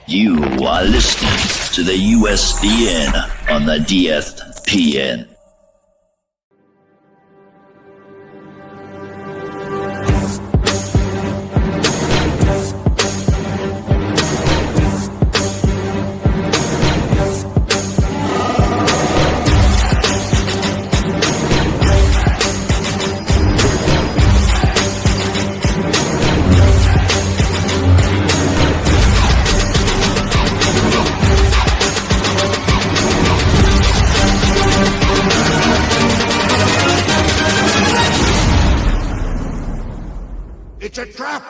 You are listening to the USDN on the DFPN. It's a trap!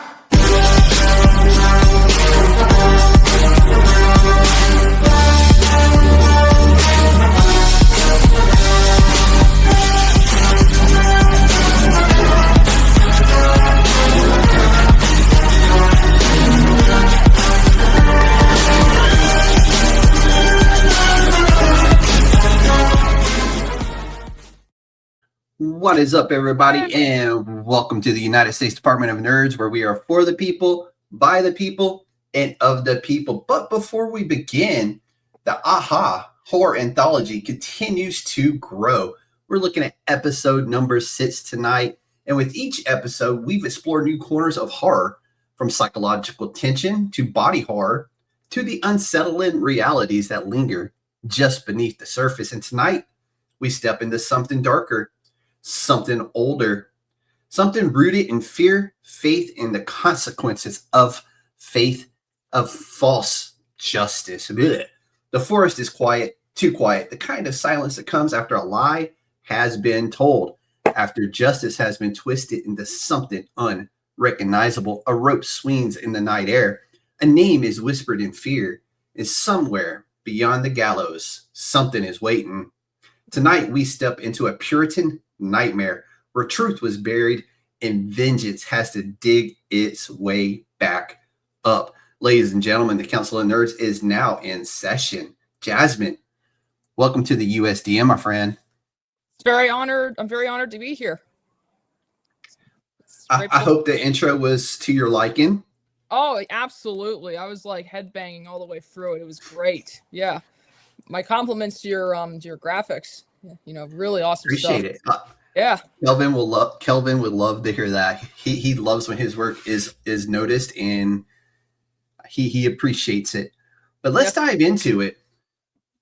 What is up, everybody, and welcome to the United States Department of Nerds, where we are for the people, by the people, and of the people. But before we begin, the AHA Horror Anthology continues to grow. We're looking at episode number 6 tonight, and with each episode, we've explored new corners of horror, from psychological tension to body horror, to the unsettling realities that linger just beneath the surface. And tonight, we step into something darker, something older, something rooted in fear, faith, and the consequences of faith, of false justice. Blech. The forest is quiet, too quiet, the kind of silence that comes after a lie has been told, after justice has been twisted into something unrecognizable. A rope swings in the night air, a name is whispered in fear, and somewhere beyond the gallows, something is waiting. Tonight, we step into a Puritan nightmare where truth was buried and vengeance has to dig its way back up. Ladies and gentlemen, the Council of Nerds is now in session. Jasmine, welcome to the USDM, my friend. It's very honored. I'm very honored to be here. I hope the intro was to your liking. Oh, absolutely. I was like headbanging all the way through it. It was great. Yeah. My compliments to your graphics. You know, really awesome Appreciate stuff. It. Yeah. Kelvin would love to hear that. He loves when his work is noticed, and he appreciates it. But let's dive into it.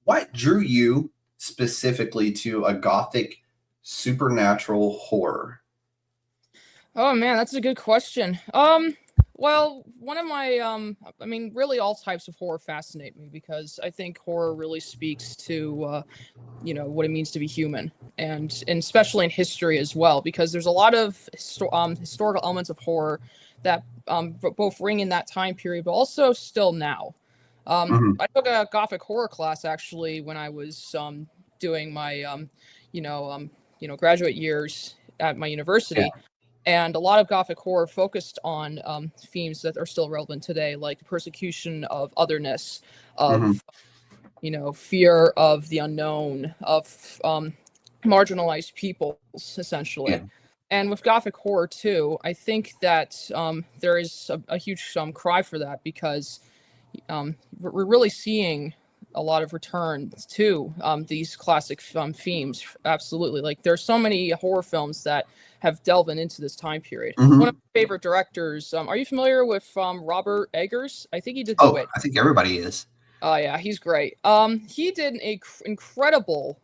What drew you specifically to a Gothic supernatural horror? Oh man, that's a good question. Well, one of my, really all types of horror fascinate me because I think horror really speaks to, what it means to be human, and especially in history as well, because there's a lot of historical elements of horror that both ring in that time period, but also still now. I took a Gothic horror class actually when I was doing my, graduate years at my university. Yeah. And a lot of Gothic horror focused on themes that are still relevant today, like the persecution of otherness, of, fear of the unknown, of marginalized peoples, essentially. Yeah. And with Gothic horror, too, I think that there is a huge cry for that because we're really seeing a lot of returns to these classic themes. Absolutely. Like there's so many horror films that have delved into this time period. One of my favorite directors. Are you familiar with Robert Eggers? I think he did The Witch. I think everybody is. Oh yeah, he's great. He did an incredible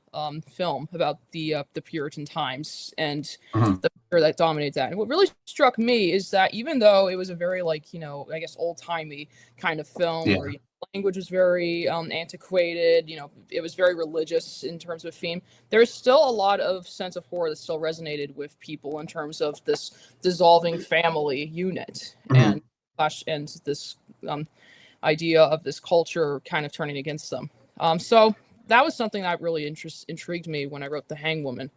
film about the Puritan times and the fear that dominated that. And what really struck me is that even though it was a very old-timey kind of film where language was very antiquated, it was very religious in terms of theme, there's still a lot of sense of horror that still resonated with people in terms of this dissolving family unit and this idea of this culture kind of turning against them. So that was something that really intrigued me when I wrote The Hangwoman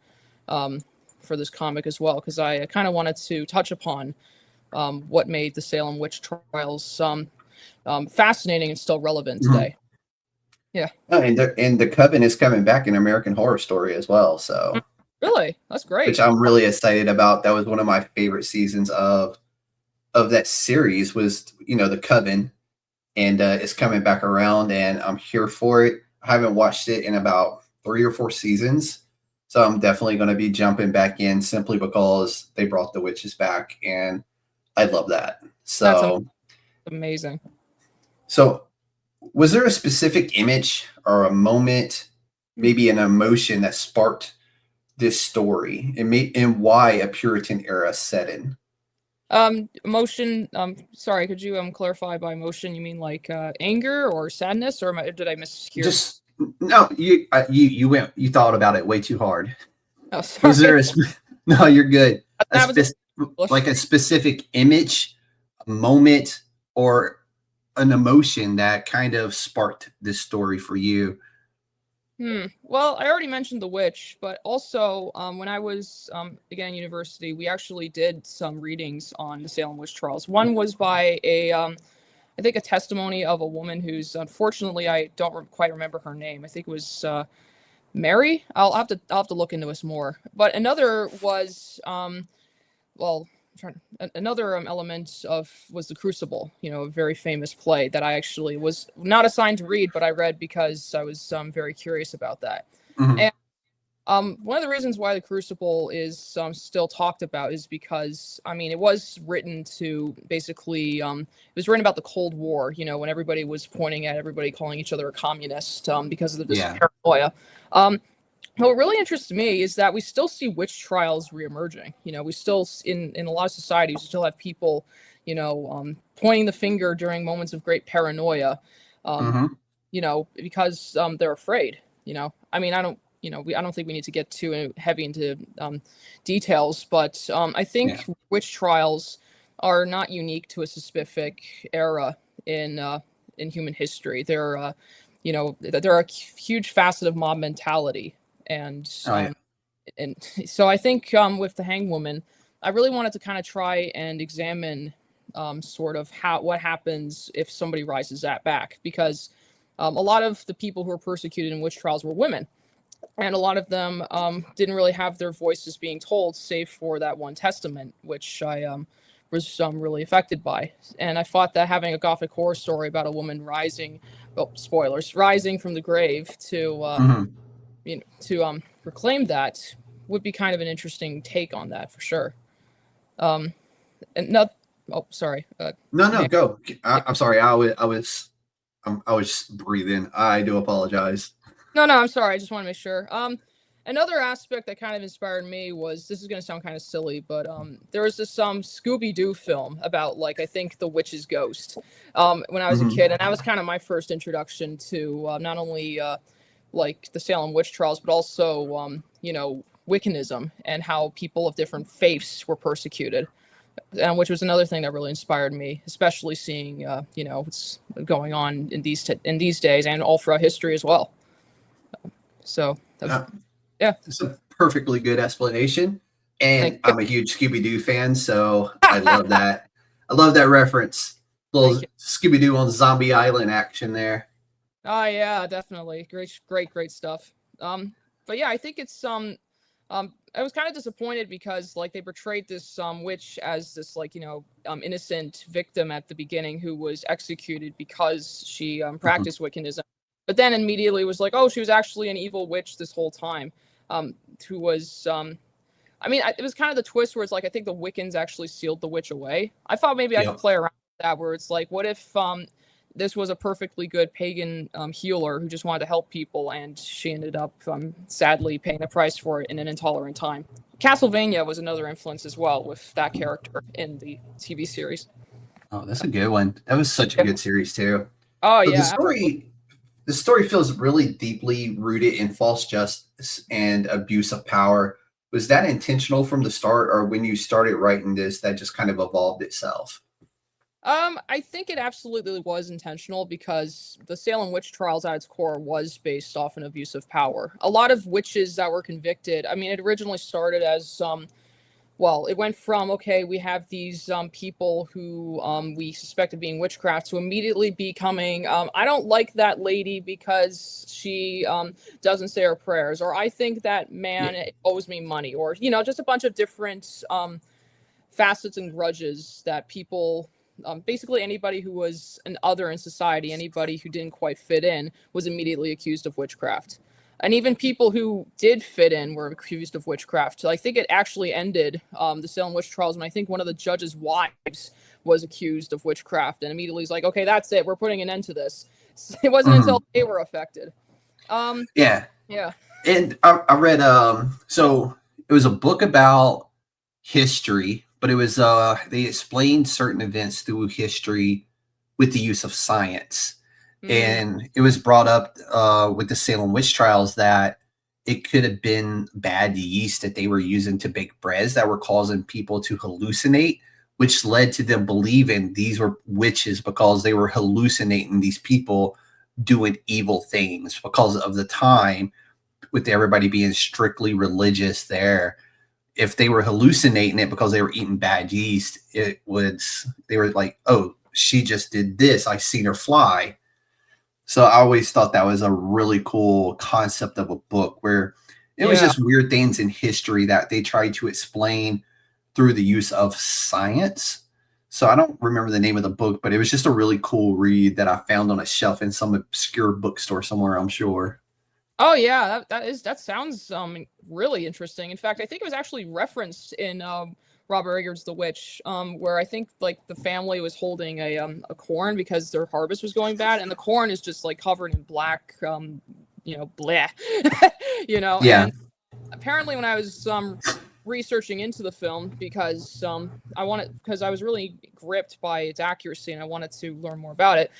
for this comic as well, because I kind of wanted to touch upon what made the Salem witch trials fascinating and still relevant today. Yeah. Oh, and the Coven is coming back in American Horror Story as well. So really, that's great. Which I'm really excited about. That was one of my favorite seasons of that series. Was the Coven, and it's coming back around, and I'm here for it. I haven't watched it in about 3 or 4 seasons, so I'm definitely going to be jumping back in simply because they brought the witches back, and I love that. That's So, amazing. so was there a specific image or a moment, maybe an emotion that sparked this story, and why a Puritan era setting? Emotion. Sorry, could you clarify by emotion? You mean like anger or sadness, or did I mishear? Just no, you thought about it way too hard. Oh, sorry. Was there no? You're good. Was Like a specific image, a moment, or an emotion that kind of sparked this story for you? Well, I already mentioned the witch, but also when I was again in university, we actually did some readings on the Salem witch trials. One was by I think a testimony of a woman who's, unfortunately, I don't quite remember her name. I think it was Mary. I'll have to look into this more. But another was well, another element of was the Crucible, a very famous play that I actually was not assigned to read, but I read because I was very curious about that. Mhm. And one of the reasons why the Crucible is still talked about is because, I mean, it was written to basically, it was written about the Cold War, when everybody was pointing at everybody, calling each other a communist because of this paranoia. What really interests me is that we still see witch trials reemerging. We still, in a lot of societies, we still have people, pointing the finger during moments of great paranoia, because they're afraid. I mean, I don't think we need to get too heavy into details, but I think witch trials are not unique to a specific era in human history. They're a huge facet of mob mentality. And and so I think with the Hangwoman, I really wanted to kind of try and examine sort of what happens if somebody rises that back, because a lot of the people who were persecuted in witch trials were women, and a lot of them didn't really have their voices being told, save for that one testament, which I was really affected by. And I thought that having a Gothic horror story about a woman rising, well, spoilers, rising from the grave to reclaim that would be kind of an interesting take on that for sure. And not. Oh, sorry. No, go. I'm sorry. I was breathing. I do apologize. No, I'm sorry. I just want to make sure. Another aspect that kind of inspired me was, this is going to sound kind of silly, but there was this Scooby-Doo film about, I think, the witch's ghost when I was a kid, and that was kind of my first introduction to not only the Salem witch trials, but also Wiccanism and how people of different faiths were persecuted, which was another thing that really inspired me, especially seeing what's going on in these days and all throughout history as well. So it's a perfectly good explanation, and I'm a huge Scooby-Doo fan, so I love that. I love that reference. Little Scooby-Doo on Zombie Island action there. Oh yeah, definitely. Great stuff. But yeah, I think it's I was kind of disappointed because they portrayed this witch as this innocent victim at the beginning who was executed because she practiced Wiccanism, but then immediately was oh, she was actually an evil witch this whole time, who was I mean, it was kind of the twist where it's I think the Wiccans actually sealed the witch away. I thought maybe I could play around with that, where it's what if this was a perfectly good pagan healer who just wanted to help people, and she ended up sadly paying the price for it in an intolerant time. Castlevania was another influence as well, with that character in the TV series. Oh, that's a good one. That was such a good series too. Oh so yeah. The story feels really deeply rooted in false justice and abuse of power. Was that intentional from the start, or when you started writing this, that just kind of evolved itself? I think it absolutely was intentional, because the Salem witch trials at its core was based off an abuse of power. A lot of witches that were convicted, I mean, it originally started as, it went from, okay, we have these people who we suspect of being witchcraft, to immediately becoming, I don't like that lady because she doesn't say her prayers, or I think that man owes me money, or, just a bunch of different facets and grudges that people basically anybody who was an other in society, anybody who didn't quite fit in, was immediately accused of witchcraft. And even people who did fit in were accused of witchcraft. So I think it actually ended the Salem witch trials, and I think one of the judge's wives was accused of witchcraft, and immediately he's like, okay, that's it. We're putting an end to this. It wasn't until they were affected. Yeah. Yeah. And I read, so it was a book about history, but it was, they explained certain events through history with the use of science. And it was brought up with the Salem witch trials that it could have been bad yeast that they were using to bake breads that were causing people to hallucinate, which led to them believing these were witches because they were hallucinating these people doing evil things because of the time, with everybody being strictly religious there. If they were hallucinating it because they were eating bad yeast, they were like, oh, she just did this. I seen her fly. So I always thought that was a really cool concept of a book where it was just weird things in history that they tried to explain through the use of science. So I don't remember the name of the book, but it was just a really cool read that I found on a shelf in some obscure bookstore somewhere, I'm sure. Oh yeah, that sounds really interesting. In fact, I think it was actually referenced in Robert Eggers' The Witch, where I think like the family was holding a corn because their harvest was going bad, and the corn is just like covered in black, bleh, Yeah. And apparently, when I was researching into the film, because I was really gripped by its accuracy and I wanted to learn more about it.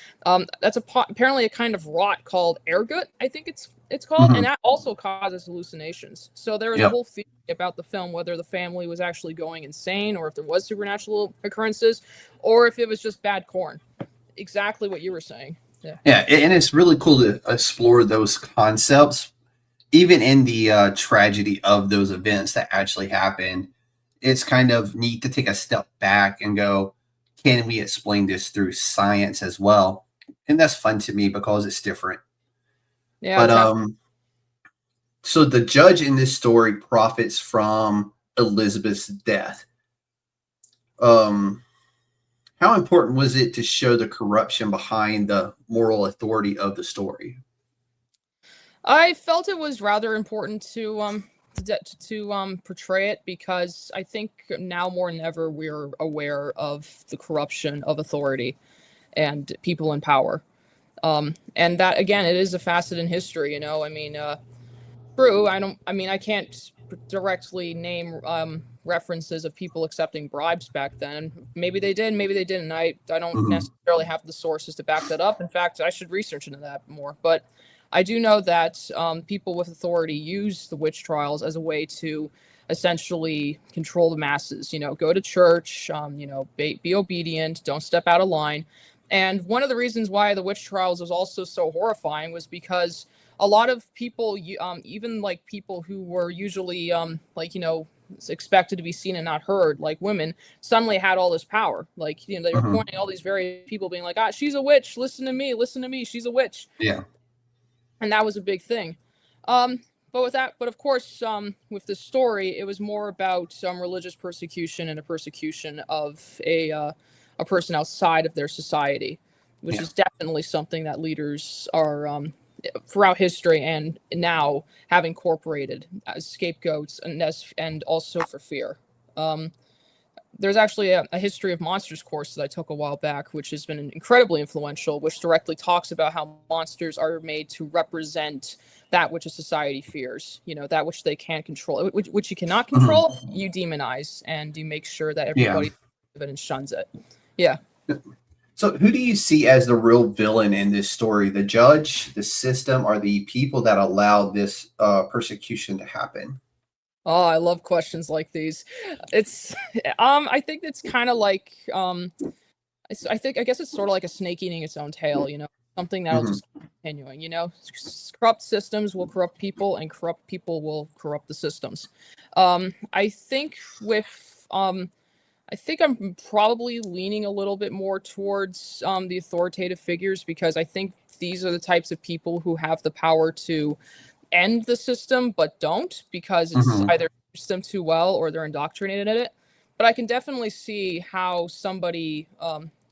That's apparently a kind of rot called ergot, I think it's called, and that also causes hallucinations. So there was a whole theory about the film, whether the family was actually going insane, or if there was supernatural occurrences, or if it was just bad corn. Exactly what you were saying. Yeah, and it's really cool to explore those concepts, even in the tragedy of those events that actually happened. It's kind of neat to take a step back and go, can we explain this through science as well? And that's fun to me because it's different. Yeah. But so the judge in this story profits from Elizabeth's death. How important was it to show the corruption behind the moral authority of the story? I felt it was rather important to portray it, because I think now more than ever we're aware of the corruption of authority and people in power. And that, again, it is a facet in history, true. I can't directly name references of people accepting bribes back then. Maybe they did, maybe they didn't. I don't necessarily have the sources to back that up. In fact, I should research into that more. But I do know that people with authority use the witch trials as a way to essentially control the masses. Go to church, be obedient, don't step out of line. And one of the reasons why the witch trials was also so horrifying was because a lot of people, even like people who were usually expected to be seen and not heard, like women, suddenly had all this power. Like, they were pointing all these very people being like, she's a witch. Listen to me. She's a witch. Yeah. And that was a big thing. But of course, with this story, it was more about religious persecution and a persecution of a person outside of their society, which is definitely something that leaders are throughout history and now have incorporated as scapegoats and also for fear. There's actually a history of monsters course that I took a while back, which has been incredibly influential, which directly talks about how monsters are made to represent that which a society fears, that which they can't control, which you cannot control, you demonize, and you make sure that everybody and shuns it. Yeah. So who do you see as the real villain in this story? The judge, the system, or the people that allowed this persecution to happen? Oh, I love questions like these. It's, I think it's kind of like, I guess it's sort of like a snake eating its own tail, something that'll just keep continuing, corrupt systems will corrupt people, and corrupt people will corrupt the systems. I think I'm probably leaning a little bit more towards the authoritative figures, because I think these are the types of people who have the power to end the system but don't, because it's either suits them too well or they're indoctrinated in it. But I can definitely see how somebody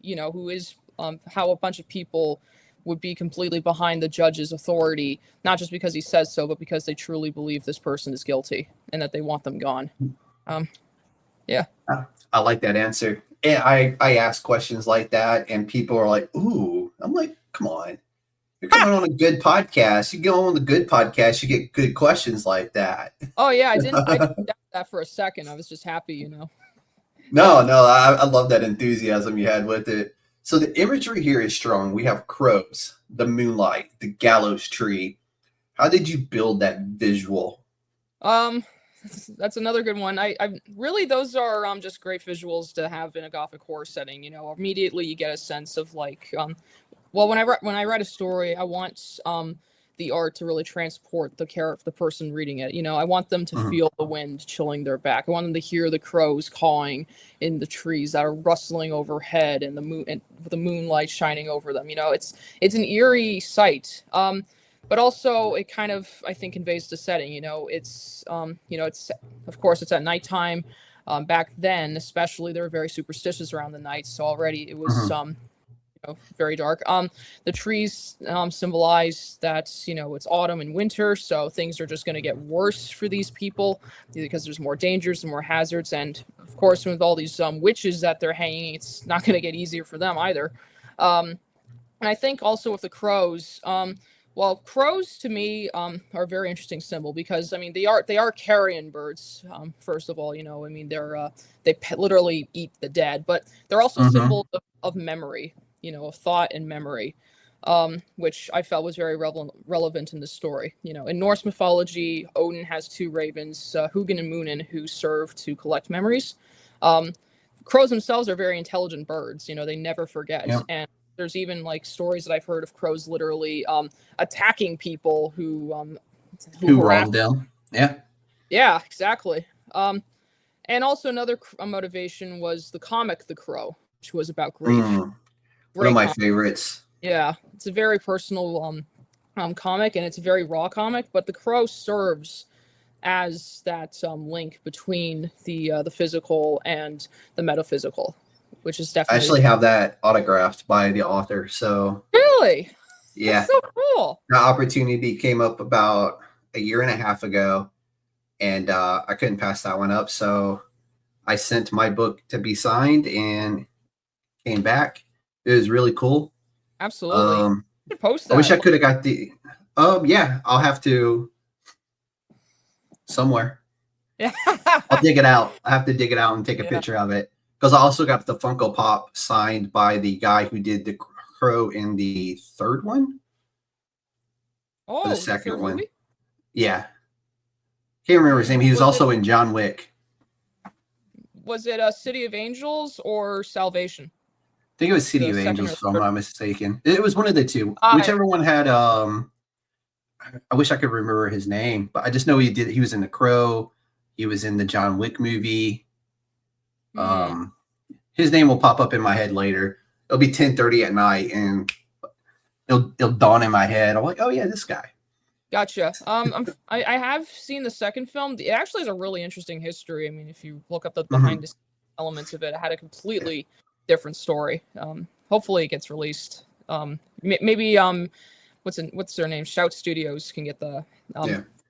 who is how a bunch of people would be completely behind the judge's authority, not just because he says so, but because they truly believe this person is guilty and that they want them gone. Yeah. I like that answer. And I ask questions like that, and people are like, ooh. I'm like, come on. You're coming on a good podcast. You go on the good podcast, you get good questions like that. Oh, yeah. I didn't doubt that for a second. I was just happy, No, I love that enthusiasm you had with it. So the imagery here is strong. We have crows, the moonlight, the gallows tree. How did you build that visual? That's another good one. I really, those are just great visuals to have in a Gothic horror setting. Immediately you get a sense of like, well, when I write a story, I want the art to really transport the person reading it. I want them to feel the wind chilling their back. I want them to hear the crows cawing in the trees that are rustling overhead, and the moonlight shining over them. It's an eerie sight. But also it kind of, I think, conveys the setting. It's of course it's at nighttime. Back then, especially, they were very superstitious around the night, so already it was very dark. The trees symbolize that it's autumn and winter, so things are just going to get worse for these people because there's more dangers and more hazards, and of course with all these witches that they're hanging, it's not going to get easier for them either. And I think also with the crows. Well, crows to me are a very interesting symbol because they are carrion birds. First of all, they literally eat the dead, but they're also symbols of memory, of thought and memory, which I felt was very relevant in the story. In Norse mythology, Odin has two ravens, Hugin and Munin, who serve to collect memories. Crows themselves are very intelligent birds. They never forget, and there's even like stories that I've heard of crows literally attacking people who wronged them. Yeah, exactly. And also another motivation was the comic The Crow, which was about grief. One of my favorites. Yeah, it's a very personal comic, and it's a very raw comic, but The Crow serves as that link between the physical and the metaphysical, which is definitely. I actually have that autographed by the author. So really, yeah, that's so cool. The opportunity came up about a year and a half ago, and I couldn't pass that one up. So I sent my book to be signed and came back. It was really cool. Absolutely. You should post that. I wish I could have got the. Yeah, I'll have to somewhere. Yeah. I'll dig it out. I have to dig it out and take a picture of it. Because I also got the Funko Pop signed by the guy who did the crow in the third one. Oh, the second one. Movie? Yeah. Can't remember his name. He was also in John Wick. Was it City of Angels or Salvation? I think it was City of Angels, if I'm not mistaken. It was one of the two. Whichever one had I wish I could remember his name, but I just know he was in The Crow. He was in the John Wick movie. His name will pop up in my head later. It'll be 10:30 at night, and it'll dawn in my head. I'm like, oh yeah, this guy. Gotcha. I have seen the second film. It actually has a really interesting history. If you look up the behind the scenes elements of it, it had a completely different story. Hopefully, it gets released. Maybe what's their name? Shout Studios can get the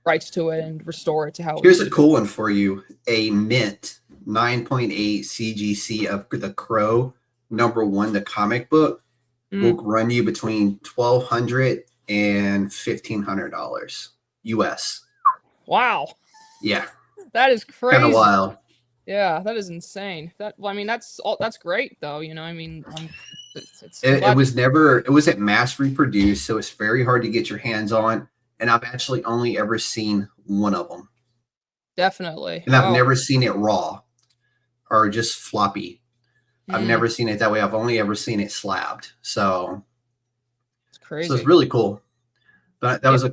rights to it and restore it to how. Here's a cool one for you: a mint 9.8 CGC of The Crow #1, the comic book, will run you between $1,200 and $1,500 US. Wow. Yeah. That is crazy. Kind of wild. Yeah, that is insane. That's great though. It wasn't mass reproduced, so it's very hard to get your hands on. And I've actually only ever seen one of them. Definitely. And I've never seen it raw or just floppy. I've never seen it that way. I've only ever seen it slabbed. So it's crazy. So it's really cool. But that was I'm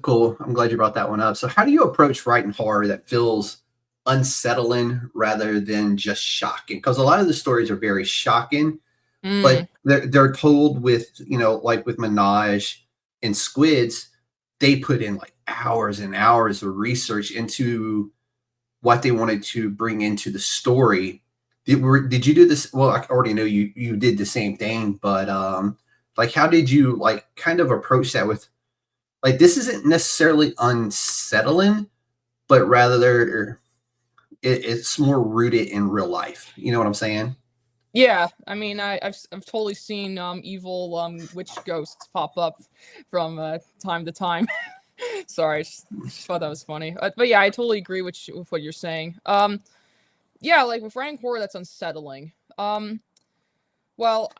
glad you brought that one up. So how do you approach writing horror that feels unsettling rather than just shocking? Because a lot of the stories are very shocking, but they're told with, like with Minaj and Squids, they put in like hours and hours of research into what they wanted to bring into the story. Did you do this? Well, I already know you did the same thing, but like, how did you like kind of approach that with like this isn't necessarily unsettling, but rather it's more rooted in real life. You know what I'm saying? Yeah, I mean, I've totally seen evil witch ghosts pop up from time to time. Sorry, just thought that was funny. But yeah, I totally agree with what you're saying. Yeah, like with writing horror, that's unsettling. Well,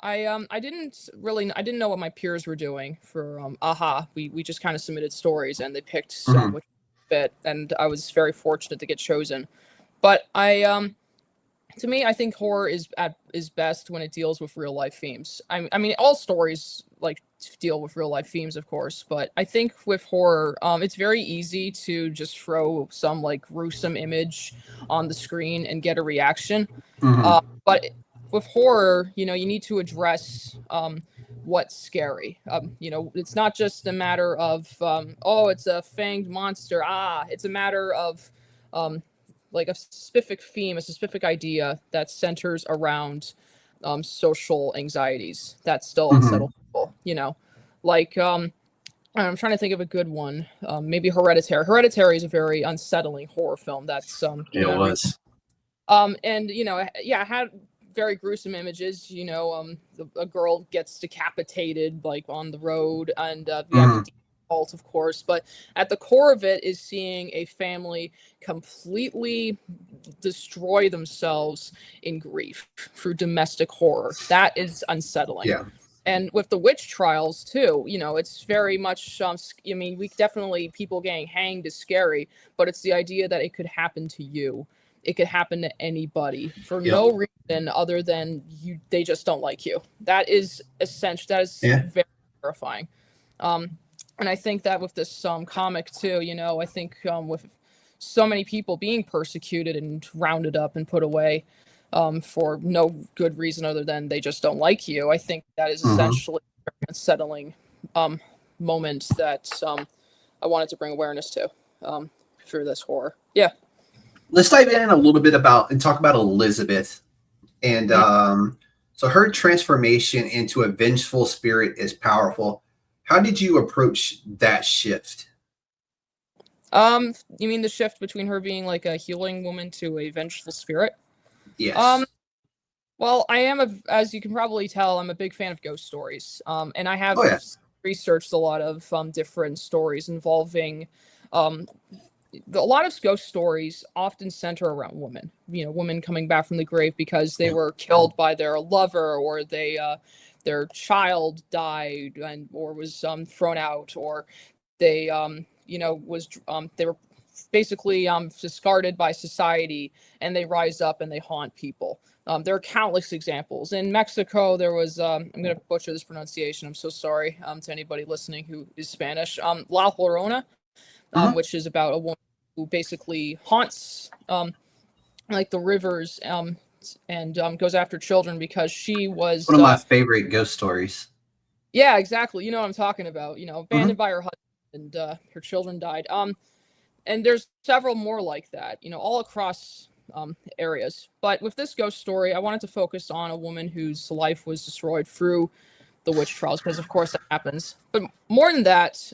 I didn't know what my peers were doing for AHA. We just kind of submitted stories and they picked some which fit, and I was very fortunate to get chosen. But to me, I think horror is best when it deals with real life themes. I mean, all stories like deal with real life themes, of course, but I think with horror, it's very easy to just throw some like gruesome image on the screen and get a reaction. But with horror, you need to address what's scary. It's not just a matter of oh, it's a fanged monster. It's a matter of like a specific theme, a specific idea that centers around social anxieties that still unsettle people. Like I'm trying to think of a good one. Maybe Hereditary. Hereditary is a very unsettling horror film. That's It was. and yeah, it had very gruesome images. A girl gets decapitated like on the road, and the fault, of course, but at the core of it is seeing a family completely destroy themselves in grief through domestic horror. That is unsettling. Yeah. And with the witch trials too, it's very much we definitely, people getting hanged is scary, but it's the idea that it could happen to you. It could happen to anybody for no reason other than they just don't like you. That is essential. That is very terrifying. And I think that with this comic too, I think with so many people being persecuted and rounded up and put away for no good reason other than they just don't like you, I think that is essentially a very unsettling moment that I wanted to bring awareness to through this horror. Yeah. Let's dive in a little bit and talk about Elizabeth. And so her transformation into a vengeful spirit is powerful. How did you approach that shift? You mean the shift between her being like a healing woman to a vengeful spirit? Yes. Well, I am as you can probably tell, I'm a big fan of ghost stories. And I have researched a lot of different stories involving a lot of ghost stories often center around women. Women coming back from the grave because they were killed by their lover, or their child died or was thrown out, or they they were basically discarded by society, and they rise up and they haunt people. There are countless examples. In Mexico, there was I'm going to butcher this pronunciation. I'm so sorry to anybody listening who is Spanish. La Llorona, which is about a woman who basically haunts like the rivers and goes after children because she was one of my favorite ghost stories. Yeah, exactly. You know what I'm talking about. Abandoned by her husband, and her children died. And there's several more like that. All across areas. But with this ghost story, I wanted to focus on a woman whose life was destroyed through the witch trials, because of course that happens. But more than that,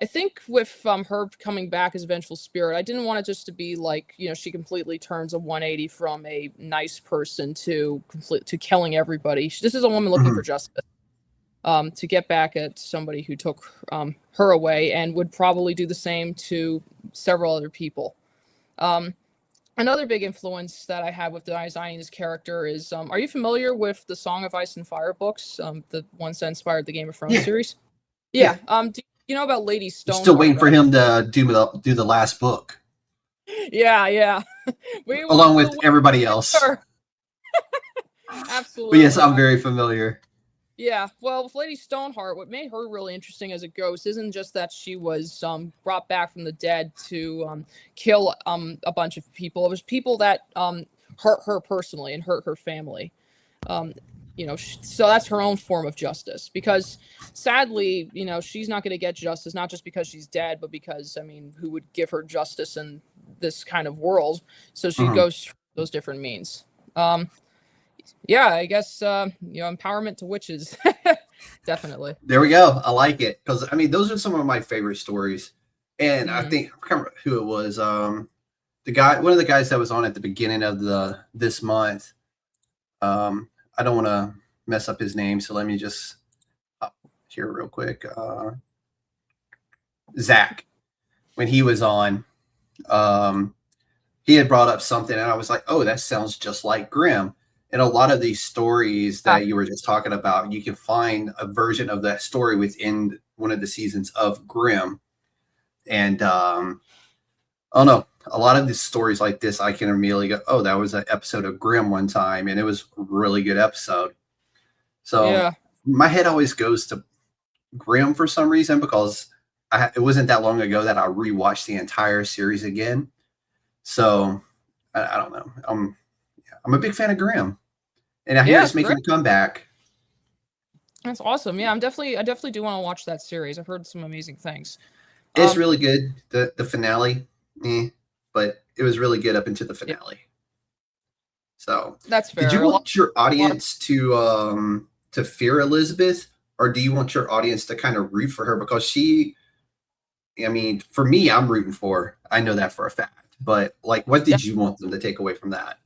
I think with her coming back as a vengeful spirit, I didn't want it just to be like, she completely turns a 180 from a nice person to killing everybody. This is a woman looking for justice, to get back at somebody who took her away, and would probably do the same to several other people. Another big influence that I have with Jasmine's character is, are you familiar with the Song of Ice and Fire books, the ones that inspired the Game of Thrones series? Yeah. Do you know about Lady Stoneheart? Still waiting for him to do the last book. Yeah. Along with everybody else. Absolutely. But yes, I'm very familiar. Yeah, well, with Lady Stoneheart, what made her really interesting as a ghost isn't just that she was brought back from the dead to kill a bunch of people. It was people that hurt her personally and hurt her family. So that's her own form of justice, because sadly, she's not going to get justice, not just because she's dead, but because, who would give her justice in this kind of world? So she goes those different means. Yeah, I guess empowerment to witches. Definitely. There we go. I like it because I mean those are some of my favorite stories, and I Mm. think I can't remember who it was. One of the guys that was on at the beginning of this month. I don't want to mess up his name, so let me just here real quick. Zach, when he was on, he had brought up something, and I was like, "Oh, that sounds just like Grimm." And a lot of these stories that you were just talking about, you can find a version of that story within one of the seasons of Grimm. And I don't know, a lot of these stories like this, I can immediately go, "Oh, that was an episode of Grimm one time, and it was a really good episode." So Yeah. my head always goes to Grimm for some reason because it wasn't that long ago that I rewatched the entire series again. So I don't know. I'm a big fan of Grimm, and I hear it's making a comeback. That's awesome. Yeah, I definitely do want to watch that series. I've heard some amazing things. It's really good. The finale, but it was really good up into the finale. So that's fair. Did you want your audience to fear Elizabeth, or do you want your audience to kind of root for her because I mean, for me, I'm rooting for her. I know that for a fact. But like, what did you want them to take away from that?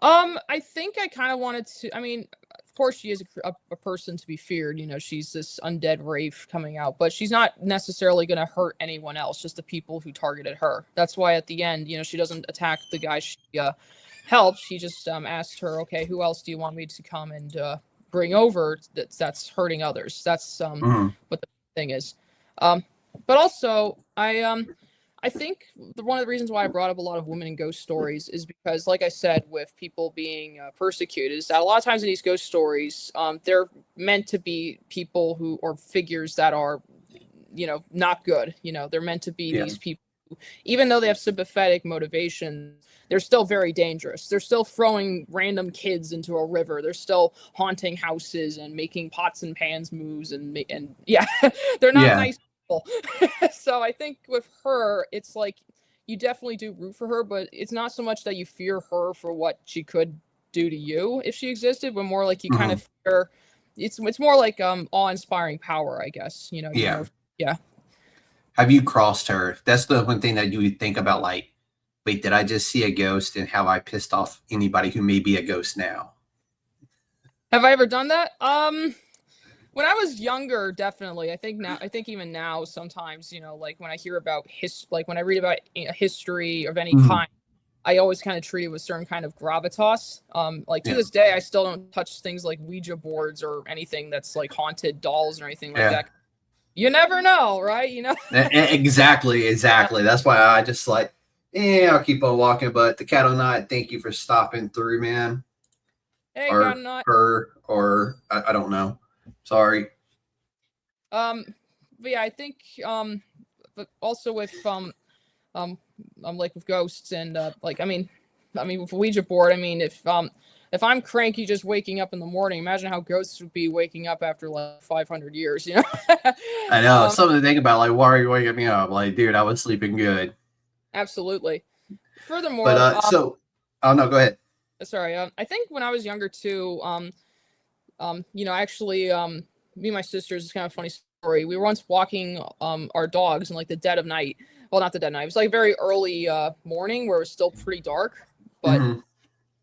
I think I kind of wanted to. I mean, of course, she is a person to be feared. You know, she's this undead wraith coming out, but she's not necessarily going to hurt anyone else. Just the people who targeted her. That's why at the end, she doesn't attack the guy she helped. She just asked her, "Okay, who else do you want me to come and bring over that's hurting others?" That's what the thing is. But also, I think one of the reasons why I brought up a lot of women in ghost stories is because, like I said, with people being persecuted, is that a lot of times in these ghost stories, they're meant to be people or figures that are, not good. They're meant to be these people who, even though they have sympathetic motivation, they're still very dangerous. They're still throwing random kids into a river. They're still haunting houses and making pots and pans moves and yeah, they're not nice. So I think with her, it's like you definitely do root for her, but it's not so much that you fear her for what she could do to you if she existed, but more like you kind of fear. It's more like awe-inspiring power, I guess. Yeah. Yeah. Have you crossed her? That's the one thing that you would think about. Like, wait, did I just see a ghost, and have I pissed off anybody who may be a ghost now? Have I ever done that? When I was younger, definitely. I think even now, sometimes, like when I hear about like when I read about history of any kind, I always kind of treat it with certain kind of gravitas. Like to this day, I still don't touch things like Ouija boards or anything that's like haunted dolls or anything like that. You never know, right? Exactly. That's why I just like, I'll keep on walking. But the Cat O' Night, thank you for stopping through, man. Hey, or Cat O' Night. or I don't know. Sorry. But yeah, I think but also with like with ghosts and like I mean with Ouija board, I mean if I'm cranky just waking up in the morning, imagine how ghosts would be waking up after like 500 years, I know, something to think about. Like, why are you waking me up? Like, dude, I was sleeping good. Absolutely. Furthermore, but oh no, go ahead. Sorry. I think when I was younger too, actually, me and my sisters, it's kind of a funny story. We were once walking our dogs in like the dead of night. Well, not the dead of night. It was like very early morning where it was still pretty dark. But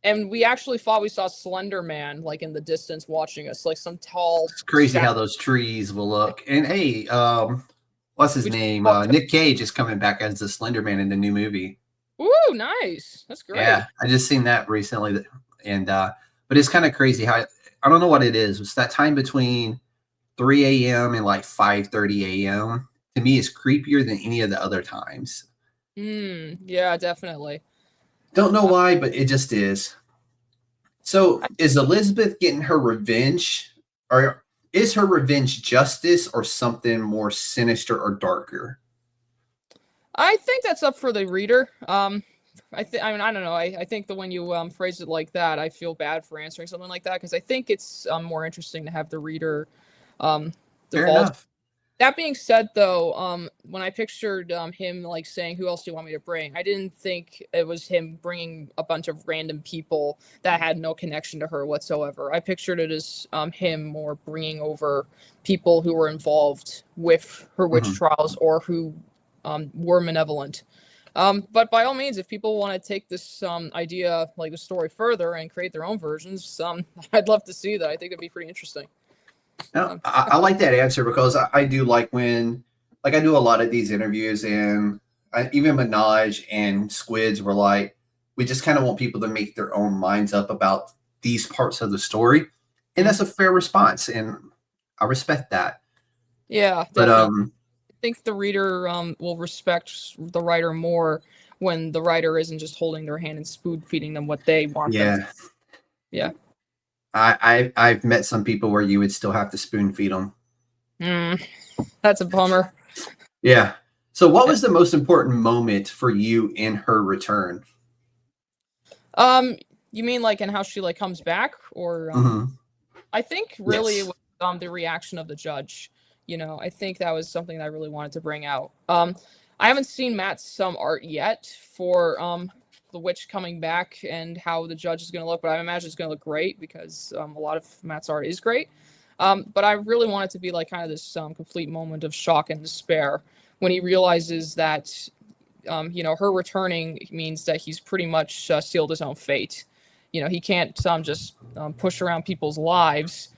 and we actually thought we saw Slender Man like in the distance watching us, like some tall. It's crazy how those trees will look. And hey, what's his name? Nick Cage is coming back as the Slender Man in the new movie. Ooh, nice. That's great. Yeah, I just seen that recently, and but it's kind of crazy how I don't know what it is. It's that time between 3 a.m. and like 5:30 a.m. To me, is creepier than any of the other times. Yeah, definitely. Don't know why, but it just is. So, is Elizabeth getting her revenge, or is her revenge justice, or something more sinister or darker? I think that's up for the reader. I mean, I don't know. I think that when you phrase it like that, I feel bad for answering something like that because I think it's more interesting to have the reader Fair enough. That being said, though, when I pictured him like saying, "Who else do you want me to bring?" I didn't think it was him bringing a bunch of random people that had no connection to her whatsoever. I pictured it as him more bringing over people who were involved with her witch Mhm. trials or who were malevolent. But by all means, if people want to take this idea, like the story, further and create their own versions, I'd love to see that. I think it'd be pretty interesting. No, I like that answer because I do like when, like, I do a lot of these interviews, and even Minaj and Squids were like, we just kind of want people to make their own minds up about these parts of the story, and that's a fair response, and I respect that. Yeah, But definitely. I think the reader will respect the writer more when the writer isn't just holding their hand and spoon feeding them what they want them to. yeah, Yeah. I've met some people where you would still have to spoon feed them. That's a bummer. Yeah. So, what was the most important moment for you in her return? You mean like in how she like comes back, or Mhm. I think really Yes. it was the reaction of the judge. I think that was something that I really wanted to bring out. I haven't seen Matt's art yet for the witch coming back and how the judge is going to look, but I imagine it's going to look great because a lot of Matt's art is great. But I really want it to be like kind of this complete moment of shock and despair when he realizes that her returning means that he's pretty much sealed his own fate. He can't just push around people's lives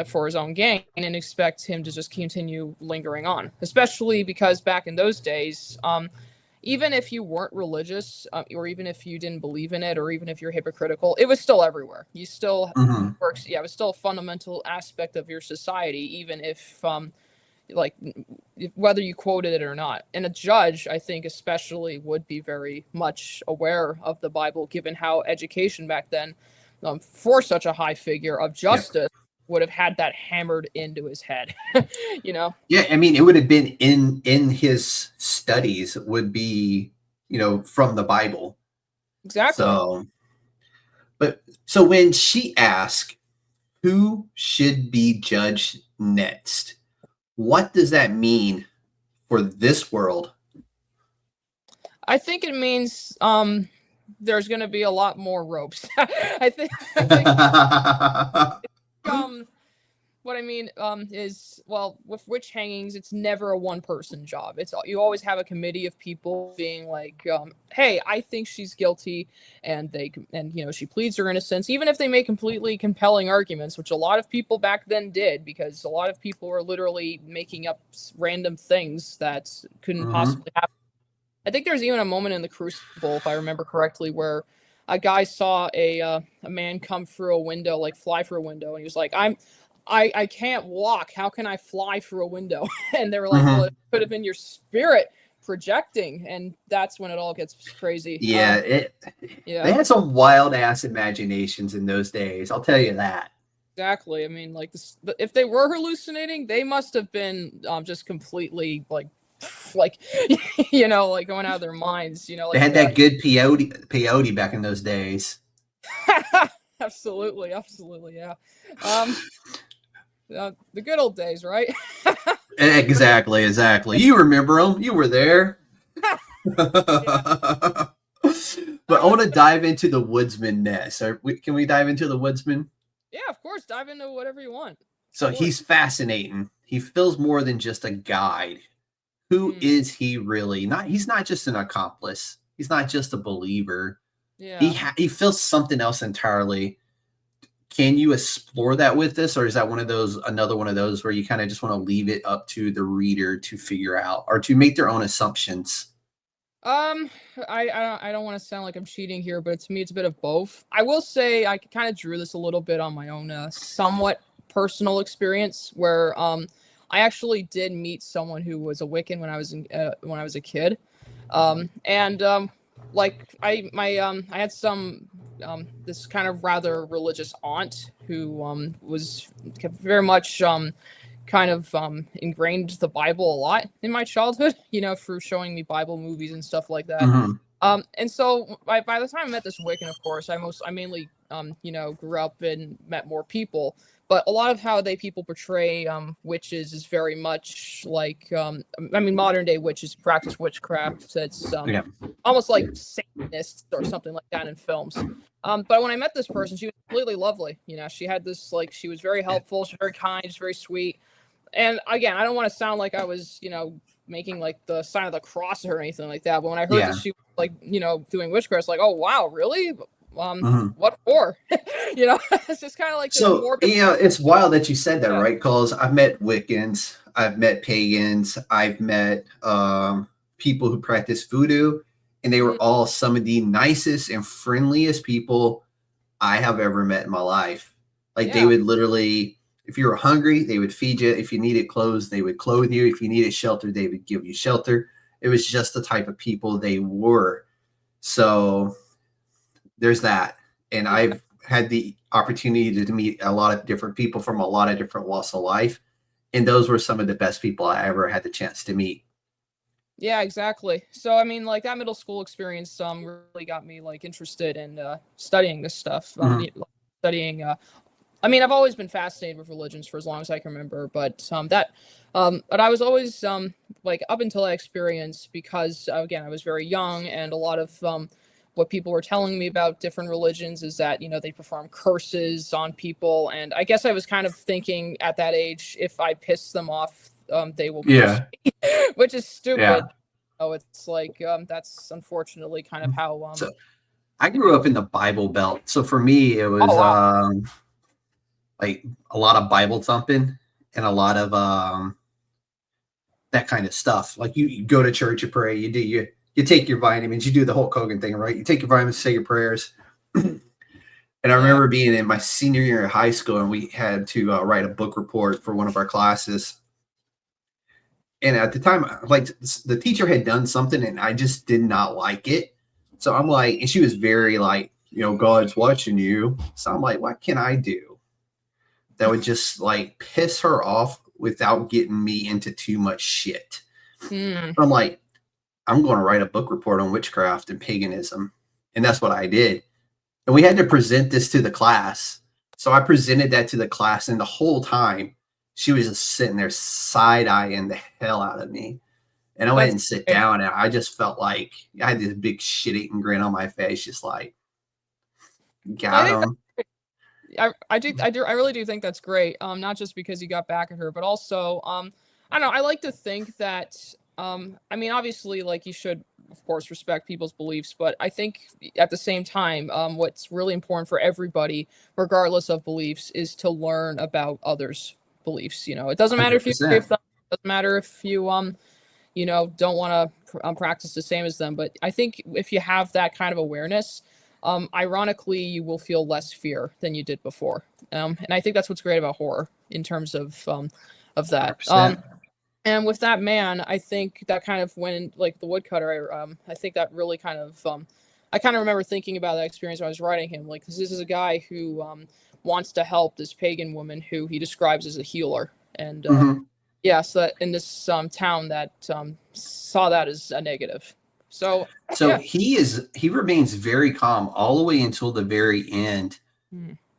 for his own gain and expect him to just continue lingering on, especially because back in those days, even if you weren't religious, or even if you didn't believe in it, or even if you're hypocritical, it was still everywhere. You still Mhm. works. Yeah, it was still a fundamental aspect of your society, even if like whether you quoted it or not. And a judge, I think especially, would be very much aware of the Bible, given how education back then, for such a high figure of Yeah. justice, would have had that hammered into his head. Yeah, I mean, it would have been in his studies would be, from the Bible. Exactly. So, but so when she asked who should be judged next, what does that mean for this world? I think it means there's going to be a lot more ropes. I think what I mean is, well, with witch hangings, it's never a one-person job. You always have a committee of people being like, "Hey, I think she's guilty," and she pleads her innocence, even if they make completely compelling arguments, which a lot of people back then did, because a lot of people were literally making up random things that couldn't Mhm. possibly happen. I think there's even a moment in the Crucible, if I remember correctly, where a guy saw a man come through a window, like fly through a window, and he was like, I can't walk. How can I fly through a window?" And they were like, "Well, Mhm. it could have been your spirit projecting," and that's when it all gets crazy. Yeah, they Yeah, had some wild ass imaginations in those days. I'll tell you that. exactly. I mean, like if they were hallucinating, they must have been just completely like like going out of their minds. They Like had that good peyote back in those days. absolutely, absolutely, yeah. Um, the good old days, right? Exactly. You remember them. You were there. Yeah. But I want to dive into the Woodsman nest. Can we dive into the Woodsman? Yeah, of course. Dive into whatever you want. So Of course. he's fascinating. He feels more than just a guide. Who Mm, is he really? He's not just an accomplice. He's not just a believer. yeah. He feels something else entirely. Can you explore that with this, or is that another one of those where you kind of just want to leave it up to the reader to figure out or to make their own assumptions? Um, I don't want to sound like I'm cheating here, but to me, it's a bit of both. I will say I kind of drew this a little bit on my own, somewhat personal experience, where I actually did meet someone who was a Wiccan when I was a kid, and like I had some this kind of rather religious aunt who was very much kind of ingrained the Bible a lot in my childhood, through showing me Bible movies and stuff like that. Mhm. And so by the time I met this Wiccan, of course, I mainly grew up and met more people. But a lot of how people portray witches is very much like, modern day witches practice witchcraft. It's Yeah. almost like Satanists or something like that in films. But when I met this person, she was completely lovely. She had this, she was very helpful. She was very kind, just very sweet. And again, I don't want to sound like I was, making like the sign of the cross or anything like that. But when I heard that she was doing witchcraft, it's like, oh wow, really? What for? It's just kind of like so morbid. It's wild that you said that, right? Because I've met Wiccans, I've met pagans, I've met people who practice voodoo, and they were all some of the nicest and friendliest people I have ever met in my life. They would literally, if you were hungry, they would feed you. If you needed clothes, they would clothe you. If you needed shelter, they would give you shelter. It was just the type of people they were. So there's that. And I've had the opportunity to meet a lot of different people from a lot of different walks of life. And those were some of the best people I ever had the chance to meet. Yeah, exactly. So, that middle school experience really got me interested in studying this stuff. I've always been fascinated with religions for as long as I can remember, but I was always up until that experience, because again, I was very young, and a lot of what people were telling me about different religions is that, they perform curses on people. And I guess I was kind of thinking at that age, if I piss them off, they will piss me, which is stupid. Yeah. Oh, it's that's unfortunately kind of how. So I grew up in the Bible Belt. So for me, it was a lot of Bible thumping and a lot of that kind of stuff. You go to church, you pray, you take your vitamins, you do the Hulk Hogan thing, right? You take your vitamins, say your prayers. And I remember being in my senior year of high school, and we had to write a book report for one of our classes. And at the time, the teacher had done something, and I just did not like it. So I'm like, and she was very God's watching you. So I'm like, what can I do that would just piss her off without getting me into too much shit? I'm like, I'm going to write a book report on witchcraft and paganism. And that's what I did. And we had to present this to the class. So I presented that to the class, and the whole time she was just sitting there side-eyeing the hell out of me. And I went and sit down, and I just felt like I had this big shit-eating grin on my face, just got him. I really do think that's great. Not just because you got back at her, but also, I don't know, I like to think that, obviously, you should, of course, respect people's beliefs, but I think at the same time, what's really important for everybody, regardless of beliefs, is to learn about others' beliefs. It doesn't matter if you agree with them, it doesn't matter if you, don't want to practice the same as them. But I think if you have that kind of awareness, ironically, you will feel less fear than you did before. And I think that's what's great about horror in terms of that. And with that man, I think that kind of when the woodcutter, I think that really kind of, I kind of remember thinking about that experience when I was writing him. This is a guy who wants to help this pagan woman who he describes as a healer. And so that in this town that saw that as a negative. So he remains very calm all the way until the very end.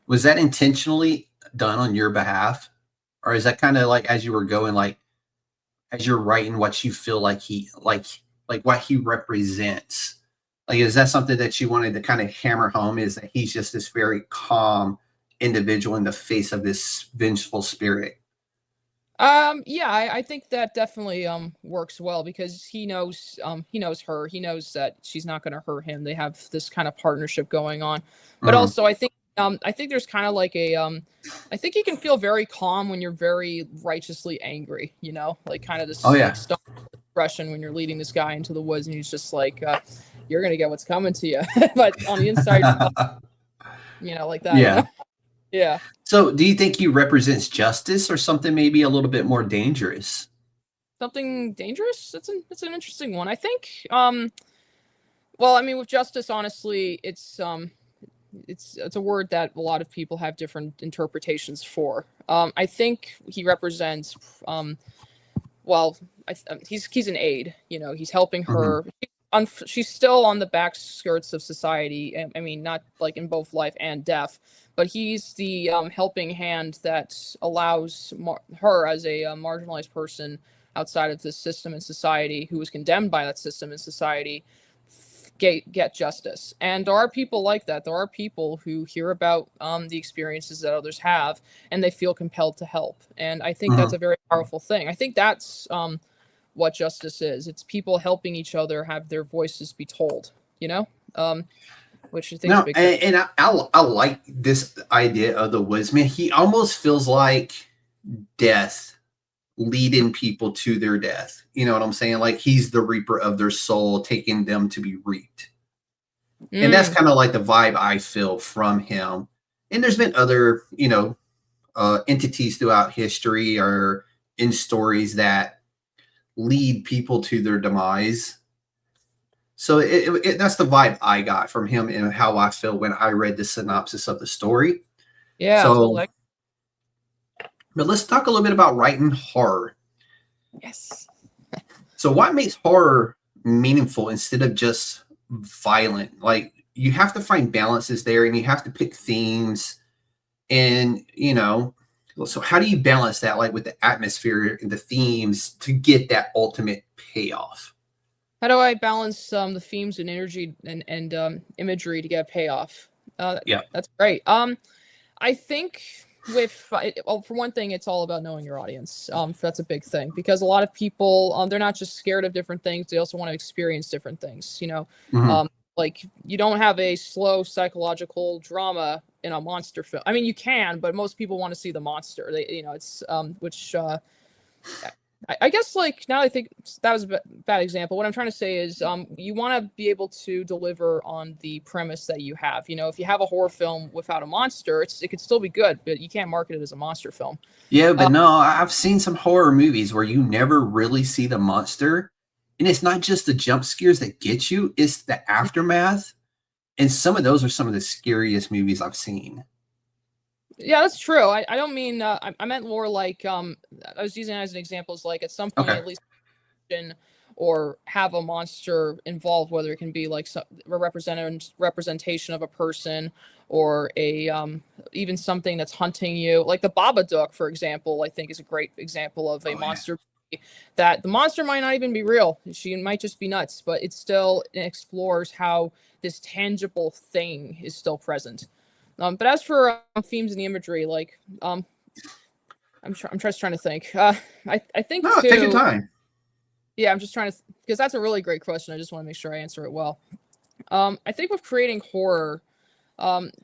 Was that intentionally done on your behalf? Or is that kind of as you were going, as you're writing what you feel like he what he represents? Is that something that you wanted to kind of hammer home, is that he's just this very calm individual in the face of this vengeful spirit? I think that definitely works well, because he knows her. He knows that she's not going to hurt him. They have this kind of partnership going on. But also I think there's kind of I think you can feel very calm when you're very righteously angry, kind of this stone expression when you're leading this guy into the woods, and he's just you're going to get what's coming to you. But on the inside, like that. Yeah. Yeah. So do you think he represents justice, or something maybe a little bit more dangerous? Something dangerous? That's an interesting one. I think, with justice, honestly, it's a word that a lot of people have different interpretations for. I think he represents, he's an aid, he's helping her. she's still on the back skirts of society. I mean, not like in both life and death, but he's the helping hand that allows her as a marginalized person outside of this system in society, who was condemned by that system in society, get justice. And there are people like that. There are people who hear about the experiences that others have, and they feel compelled to help. And I think that's a very powerful thing. I think that's what justice is. It's people helping each other have their voices be told, you know, which I think is a big thing. And I like this idea of the Woodsman. He almost feels like death leading people to their death. You know what I'm saying? Like he's the reaper of their soul, taking them to be reaped. And that's kind of like the vibe I feel from him. And there's been other, you know, entities throughout history or in stories that lead people to their demise. So that's the vibe I got from him and how I feel when I read the synopsis of the story. Yeah. So, but let's talk a little bit about writing horror. Yes. So what makes horror meaningful instead of just violent? Like you have to find balances there and you have to pick themes and, you know, so how do you balance that, like with the atmosphere and the themes to get that ultimate payoff? How do I balance the themes and energy and imagery to get a payoff? Yeah, that's great. I think well, for one thing, it's all about knowing your audience. That's a big thing because a lot of people, they're not just scared of different things; they also want to experience different things. You know, like you don't have a slow psychological drama in a monster film. I mean, you can, but most people want to see the monster. You know, it's which. I guess like now I think that was a bad example. What I'm trying to say is you want to be able to deliver on the premise that you have. You know, if you have a horror film without a monster, it could still be good, but you can't market it as a monster film. Yeah, but no, I've seen some horror movies where you never really see the monster. And it's not just the jump scares that get you, it's the aftermath. And some of those are some of the scariest movies I've seen. Yeah, that's true. I don't mean I meant more like I was using it as an example. Is like at some point at least or have a monster involved, whether it can be like a representation of a person or a even something that's hunting you, like the Babadook, for example. I think is a great example of a monster that the monster might not even be real. She might just be nuts, but it still explores how this tangible thing is still present. But as for themes and the imagery, like I'm just trying to think. I think no, take your time. Yeah, I'm just trying to because that's a really great question. I just want to make sure I answer it well. I think with creating horror,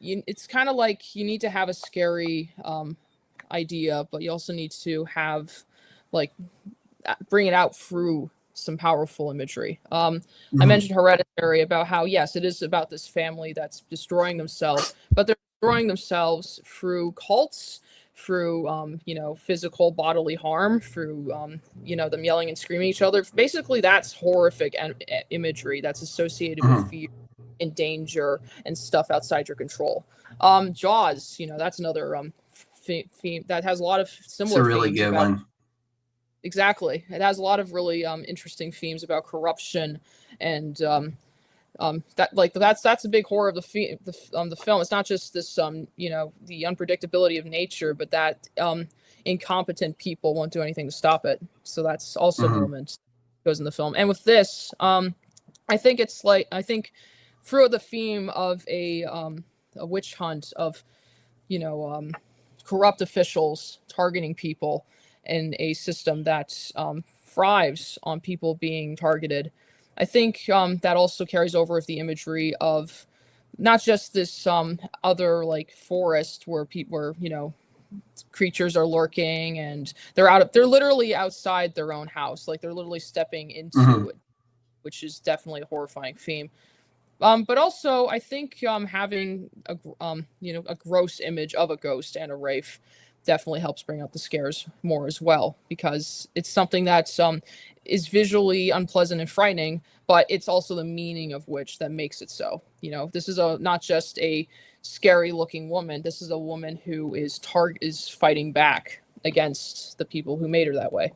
it's kind of like you need to have a scary idea, but you also need to have like bring it out through some powerful imagery. I mentioned Hereditary about how yes, it is about this family that's destroying themselves, but they're destroying themselves through cults, through you know, physical bodily harm, through you know, them yelling and screaming at each other. Basically, that's horrific imagery that's associated with fear and danger and stuff outside your control. Jaws, you know, that's another theme that has a lot of similar. It's a really good one. Exactly. It has a lot of really interesting themes about corruption and that like that's a big horror of the film. It's not just this you know, the unpredictability of nature, but that incompetent people won't do anything to stop it. So that's also an element that goes in the film. And with this, I think it's like through the theme of a witch hunt of, you know, corrupt officials targeting people in a system that thrives on people being targeted. I think that also carries over with the imagery of not just this other like forest where you know, creatures are lurking and they're literally outside their own house, like they're literally stepping into it, which is definitely a horrifying theme. But also I think having a you know, a gross image of a ghost and a wraith definitely helps bring out the scares more as well, because it's something that is visually unpleasant and frightening, but it's also the meaning of which that makes it so. You know, this is not just a scary looking woman. This is a woman who is fighting back against the people who made her that way.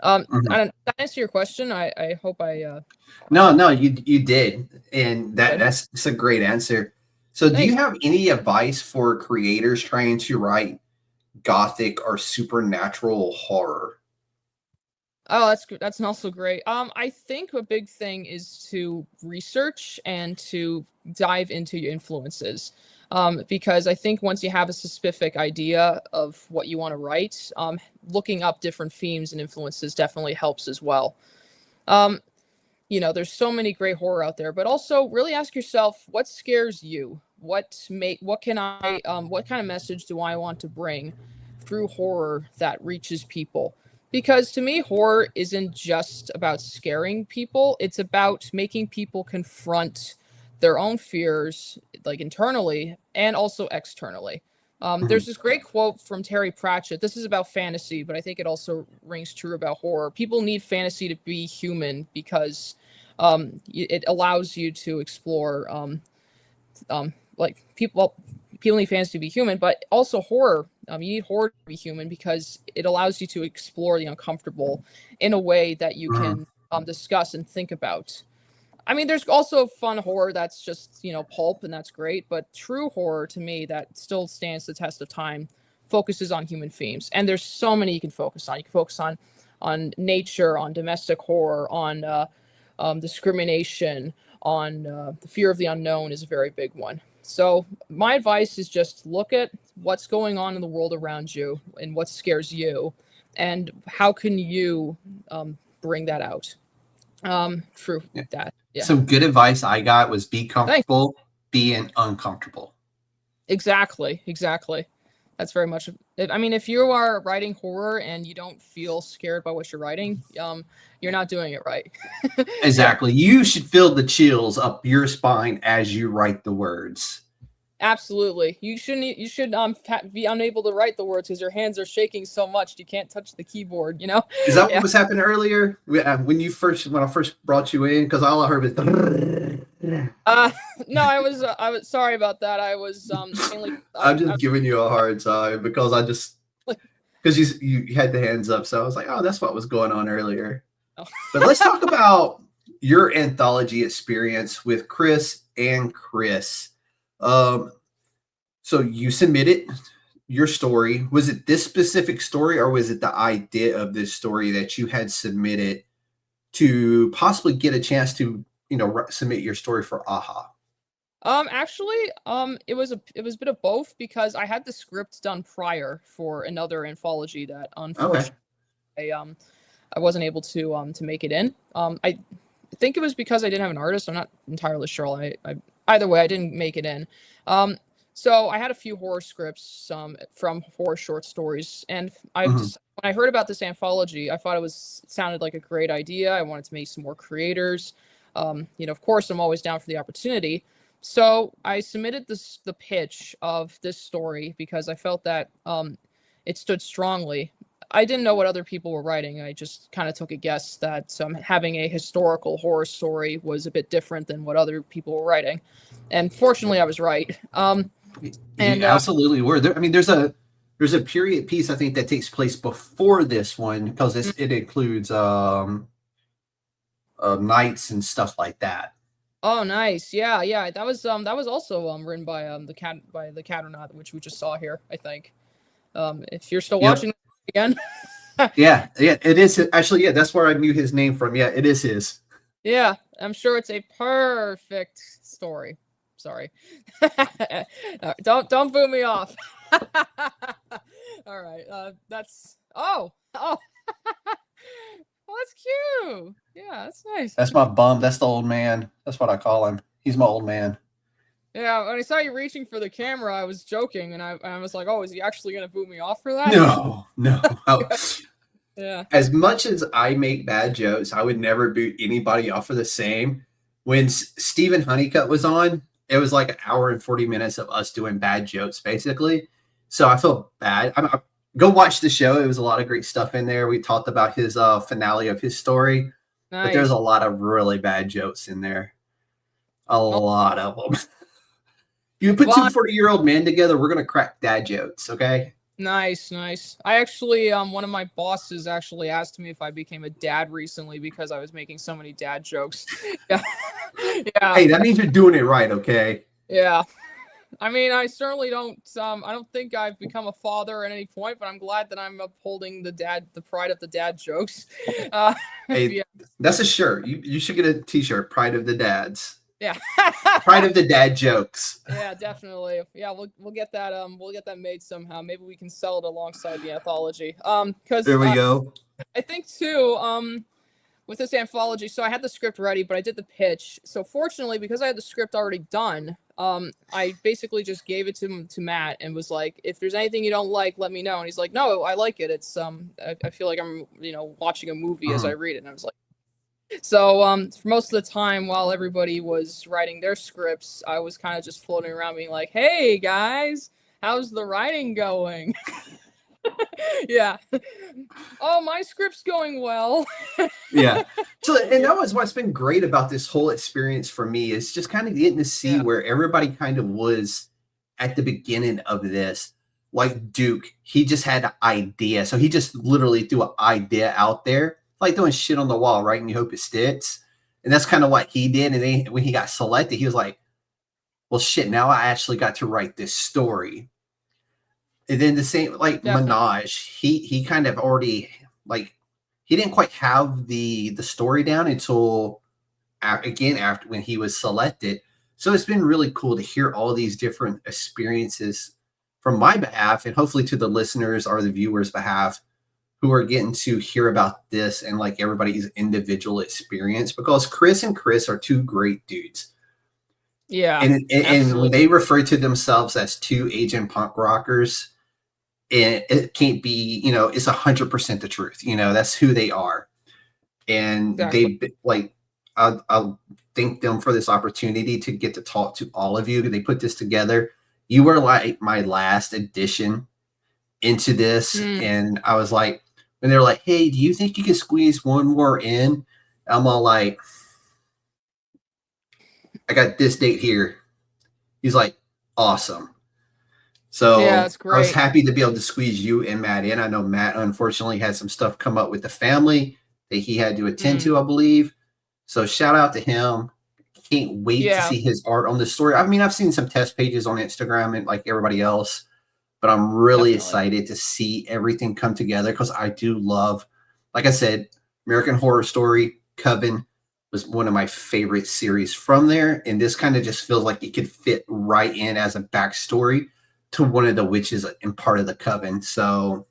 Mhm. I don't, did that answer your question? I hope I No, you did, and did. that's a great answer. So, do you Thanks. have any advice for creators trying to write gothic or supernatural horror? Oh, that's also great. I think a big thing is to research and to dive into your influences. Because I think once you have a specific idea of what you want to write, looking up different themes and influences definitely helps as well. Um, there's so many great horror out there, but also really ask yourself what scares you. What kind of message do I want to bring through horror that reaches people? Because to me, horror isn't just about scaring people, it's about making people confront their own fears, like internally and also externally. There's Mhm. this great quote from Terry Pratchett. This is about fantasy, but I think it also rings true about horror. People need fantasy to be human because it allows you to explore like people need fantasy to be human, but also horror. You need horror to be human because it allows you to explore the uncomfortable in a way that you Mhm. can discuss and think about. I mean, there's also fun horror that's just, pulp, and that's great. But true horror to me that still stands the test of time focuses on human themes. And there's so many you can focus on. You can focus on nature, on domestic horror, on discrimination, on the fear of the unknown is a very big one. So my advice is just look at what's going on in the world around you and what scares you, and how can you bring that out through Yeah. that. Yeah. Some good advice I got was be Thanks. comfortable being uncomfortable. Exactly. Exactly. That's very much. I mean, if you are writing horror and you don't feel scared by what you're writing, you're not doing it right. Yeah. Exactly. You should feel the chills up your spine as you write the words. Absolutely. You shouldn't. You should be unable to write the words because your hands are shaking so much you can't touch the keyboard. Is that what Yeah. was happening earlier when I first brought you in? Because all I heard was. Uh, no, I was sorry about that. I was mainly. I'm I just giving you a hard time because because you had the hands up, so I was like, oh, that's what was going on earlier. oh. But let's talk about your anthology experience with Chris and Chris. Um, so you submitted your story. Was it this specific story, or was it the idea of this story that you had submitted to possibly get a chance to, submit your story for AHA? Actually, it was a bit of both because I had the script done prior for another anthology that Okay. unfortunately I wasn't able to make it in. I think it was because I didn't have an artist. I'm not entirely sure. Either way, I didn't make it in. So I had a few horror scripts from horror short stories, and Mhm. when I heard about this anthology, I thought it sounded like a great idea. I wanted to make some more creators. Of course, I'm always down for the opportunity. So I submitted the pitch of this story because I felt that it stood strongly. I didn't know what other people were writing. I just kind of took a guess that having a historical horror story was a bit different than what other people were writing, and fortunately, I was right. You And absolutely were. I mean, there's a period piece I think that takes place before this one because it includes knights and stuff like that. oh, nice, yeah, yeah. That was also written by the Caternaut, which we just saw here. I think. If you're still Yep. watching again. Yeah, it is actually. Yeah, that's where I knew his name from. Yeah, it is his. Yeah, I'm sure it's a perfect story. Sorry. Don't boo me off. All right. That's oh. Well, that's cute. Yeah, that's nice. That's my bum. That's the old man. That's what I call him. He's my old man. Yeah, when I saw you reaching for the camera, I was joking, and I was like, "Oh, is he actually gonna boot me off for that?" No. Yeah. As much as I make bad jokes, I would never boot anybody off for the same. When Stephen Honeycutt was on, it was like an hour and 40 minutes of us doing bad jokes, basically. So I feel bad. Go watch the show. It was a lot of great stuff in there. We talked about his finale of his story, but there's Nice. a lot of really bad jokes in there. A Well, lot of them. You put well, two 40-year-old men together, we're going to crack dad jokes, okay? Nice, nice. I actually, one of my bosses actually asked me if I became a dad recently because I was making so many dad jokes. Yeah, yeah, Hey, that means you're doing it right, okay? yeah. I mean, I certainly don't. I don't think I've become a father at any point, but I'm glad that I'm upholding the pride of the dad jokes. Uh, Hey, yeah, that's a shirt. You should get a T-shirt. Pride of the dads. yeah. Pride of the dad jokes. Yeah, definitely. Yeah, we'll get that made somehow. Maybe we can sell it alongside the anthology. Because There we go. I think too, with this anthology, so I had the script ready, but I did the pitch. So fortunately, because I had the script already done, I basically just gave it to Matt and was like, if there's anything you don't like, let me know. And he's like, no, I like it. It's I feel like I'm watching a movie as I read it. And I was like, so for most of the time while everybody was writing their scripts, I was kind of just floating around being like, hey guys, how's the writing going? Yeah. Oh, my script's going well. Yeah. So, and that was what's been great about this whole experience for me is just kind of getting to see where everybody kind of was at the beginning of this. Like Duke, he just had an idea. So he just literally threw an idea out there, like doing shit on the wall, right? And you hope it sticks. And that's kind of what he did. And then when he got selected, he was like, well, shit, now I actually got to write this story. And then the same, like Definitely. Minaj, he kind of already, like, he didn't quite have the story down until after when he was selected. So it's been really cool to hear all these different experiences from my behalf, and hopefully to the listeners or the viewers' behalf, who are getting to hear about this and like everybody's individual experience, because Chris and Chris are two great dudes. Yeah. And when they refer to themselves as two agent punk rockers, it can't be, it's 100% the truth. That's who they are. And Exactly. they like, I'll thank them for this opportunity to get to talk to all of you. They put this together. You were like my last addition into this. And I was like, when they're like, hey, do you think you can squeeze one more in? I'm all like, I got this date here. He's like, awesome. So yeah, that's great. I was happy to be able to squeeze you and Matt in. I know Matt unfortunately had some stuff come up with the family that he had to attend to, I believe. So shout out to him. Can't wait to see his art on the story. I mean, I've seen some test pages on Instagram and like everybody else, but I'm really excited to see everything come together because I do love, like I said, American Horror Story, Coven was one of my favorite series from there. And this kind of just feels like it could fit right in as a backstory to one of the witches and part of the Coven. So,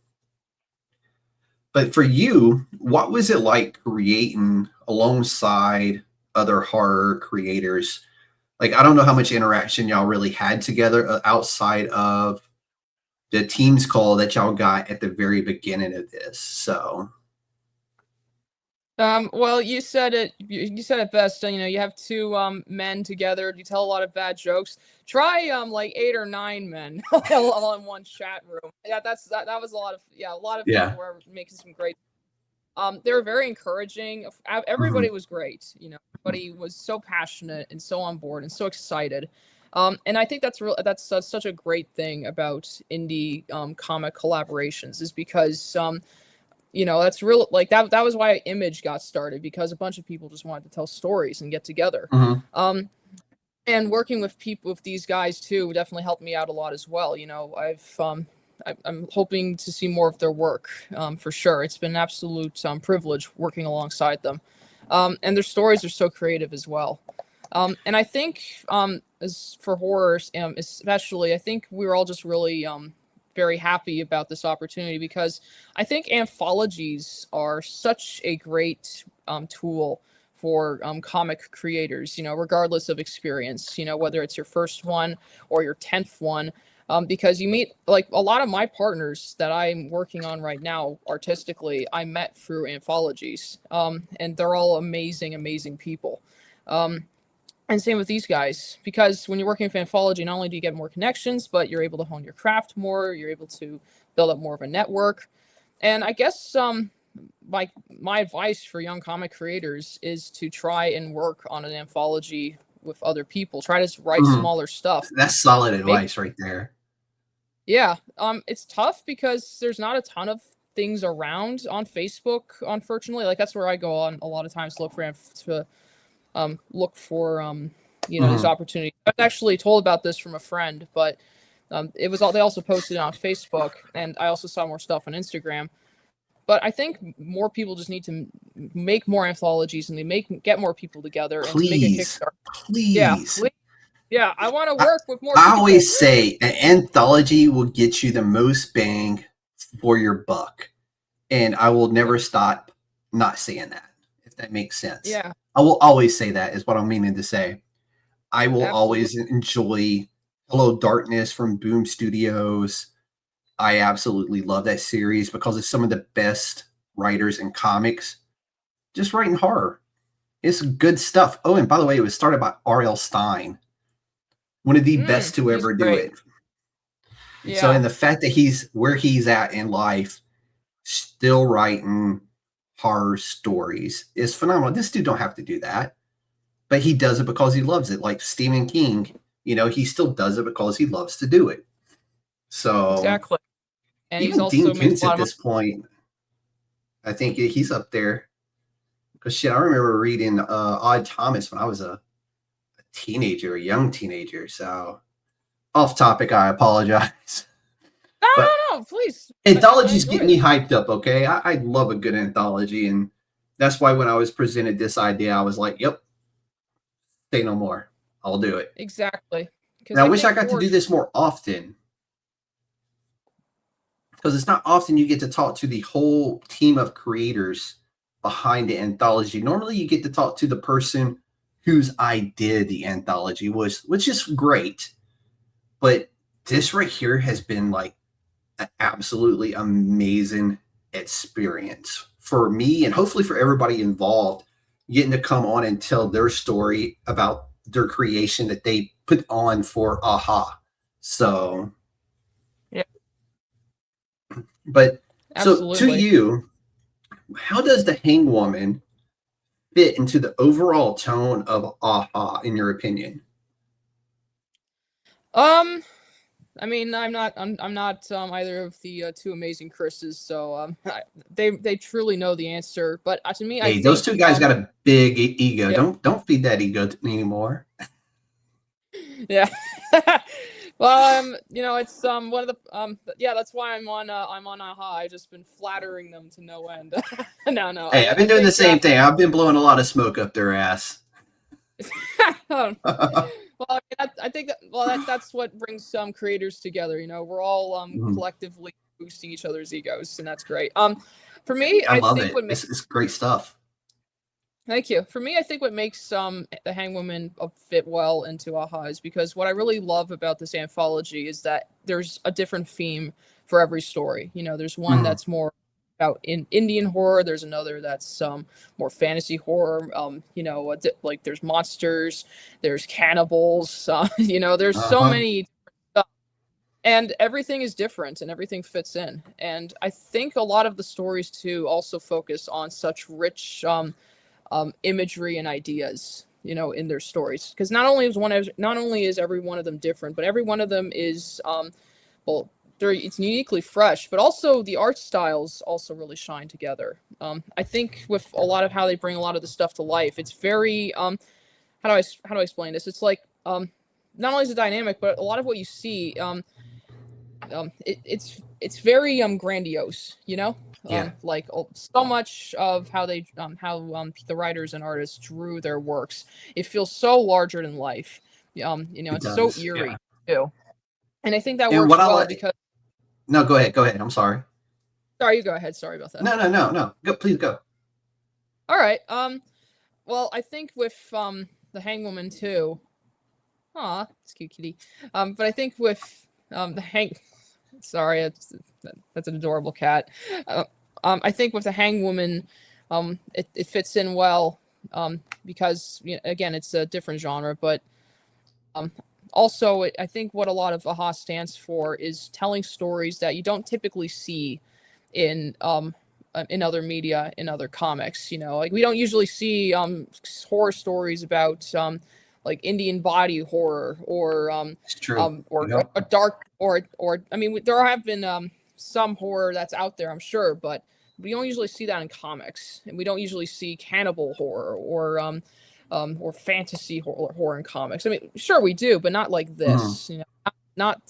but for you, what was it like creating alongside other horror creators? Like, I don't know how much interaction y'all really had together outside of the Teams call that y'all got at the very beginning of this. So, well, you said it best. You have two men together. You tell a lot of bad jokes. Try like 8 or 9 men all in one chat room. Yeah, that was a lot of people were making some great. They were very encouraging. Everybody was great. Everybody was so passionate and so on board and so excited. And I think that's such a great thing about indie comic collaborations is because that's real. Like that was why Image got started, because a bunch of people just wanted to tell stories and get together. And working with these guys too definitely helped me out a lot as well. I'm hoping to see more of their work for sure. It's been an absolute privilege working alongside them. And their stories are so creative as well. And I think as for horrors, especially, I think we were all just really very happy about this opportunity, because I think anthologies are such a great tool for comic creators, regardless of experience, whether it's your first one or your 10th one, because you meet, like, a lot of my partners that I'm working on right now artistically, I met through anthologies, and they're all amazing people. And same with these guys, because when you're working with anthology, not only do you get more connections, but you're able to hone your craft more. You're able to build up more of a network. And I guess my advice for young comic creators is to try and work on an anthology with other people. Try to write smaller stuff. That's solid advice right there. Yeah, it's tough because there's not a ton of things around on Facebook, unfortunately. Like that's where I go on a lot of times to look for these opportunities. I was actually told about this from a friend, but it was all they also posted it on Facebook, and I also saw more stuff on Instagram. But I think more people just need to make more anthologies, and get more people together and to make a Please, Kickstarter. Yeah, please. yeah, I want to work with more I people. always say an anthology will get you the most bang for your buck. And I will never stop not saying that, if that makes sense. Yeah. I will always say that is what I'm meaning to say. I will Absolutely. always enjoy Hello Darkness from Boom Studios. I absolutely love that series because it's some of the best writers in comics just writing horror. It's good stuff. Oh, and by the way, it was started by R.L. Stine, one of the best to ever do great. it. Yeah. So, and the fact that he's where he's at in life, still writing horror stories, is phenomenal. This dude don't have to do that, but he does it because he loves it. Like Stephen King, he still does it because he loves to do it. So exactly. And even he's also Dean makes Koontz a lot at of this point, I think he's up there. Because shit, I remember reading Odd Thomas when I was a young teenager. So off topic, I apologize. No, please. Anthologies get me hyped up, okay? I love a good anthology, and that's why when I was presented this idea, I was like, yep, say no more. I'll do it. Exactly. And I wish I got to do this more often. Because it's not often you get to talk to the whole team of creators behind the anthology. Normally you get to talk to the person whose idea the anthology was, which is great. But this right here has been like an absolutely amazing experience for me and hopefully for everybody involved, getting to come on and tell their story about their creation that they put on for AHA. So, yeah. But absolutely. So to you, how does the Hangwoman fit into the overall tone of AHA, in your opinion? I mean, I'm not either of the two amazing Chris's, so they truly know the answer. But to me, I think those two guys got a big ego. Yeah. Don't feed that ego anymore. Yeah. Well, it's one of the yeah, that's why I'm on AHA. I've just been flattering them to no end. No. Hey, I've been doing the same thing. I've been blowing a lot of smoke up their ass. Well, I think that's what brings some creators together. We're all collectively boosting each other's egos, and that's great. For me, I love think it. It's great stuff. Thank you. For me, I think what makes the Hangwoman fit well into AHA is because what I really love about this anthology is that there's a different theme for every story. There's one that's more about Indian horror. There's another that's more fantasy horror. Like there's monsters, there's cannibals. There's so many stuff, and everything is different, and everything fits in. And I think a lot of the stories too also focus on such rich imagery and ideas, in their stories. Because not only is every one of them different, but every one of them is it's uniquely fresh, but also the art styles also really shine together. I think with a lot of how they bring a lot of the stuff to life, it's very how do I explain this? It's like not only is it dynamic, but a lot of what you see it's very grandiose, like so much of how they the writers and artists drew their works, it feels so larger than life. It's so eerie too, and I think that works well because no, go ahead, I'm sorry. You go ahead. Sorry about that. No, please go. All right. Well, I think with the Hangwoman too, it's cute kitty. But I think with sorry, that's an adorable cat. I think with the Hangwoman, it fits in well because again, it's a different genre, but also I think what a lot of AHA stands for is telling stories that you don't typically see in other media, in other comics. Like we don't usually see horror stories about like Indian body horror or It's true. or Yep. a dark or I mean there have been some horror that's out there, I'm sure, but we don't usually see that in comics, and we don't usually see cannibal horror or fantasy horror in comics. I mean, sure we do, but not like this. You know, not.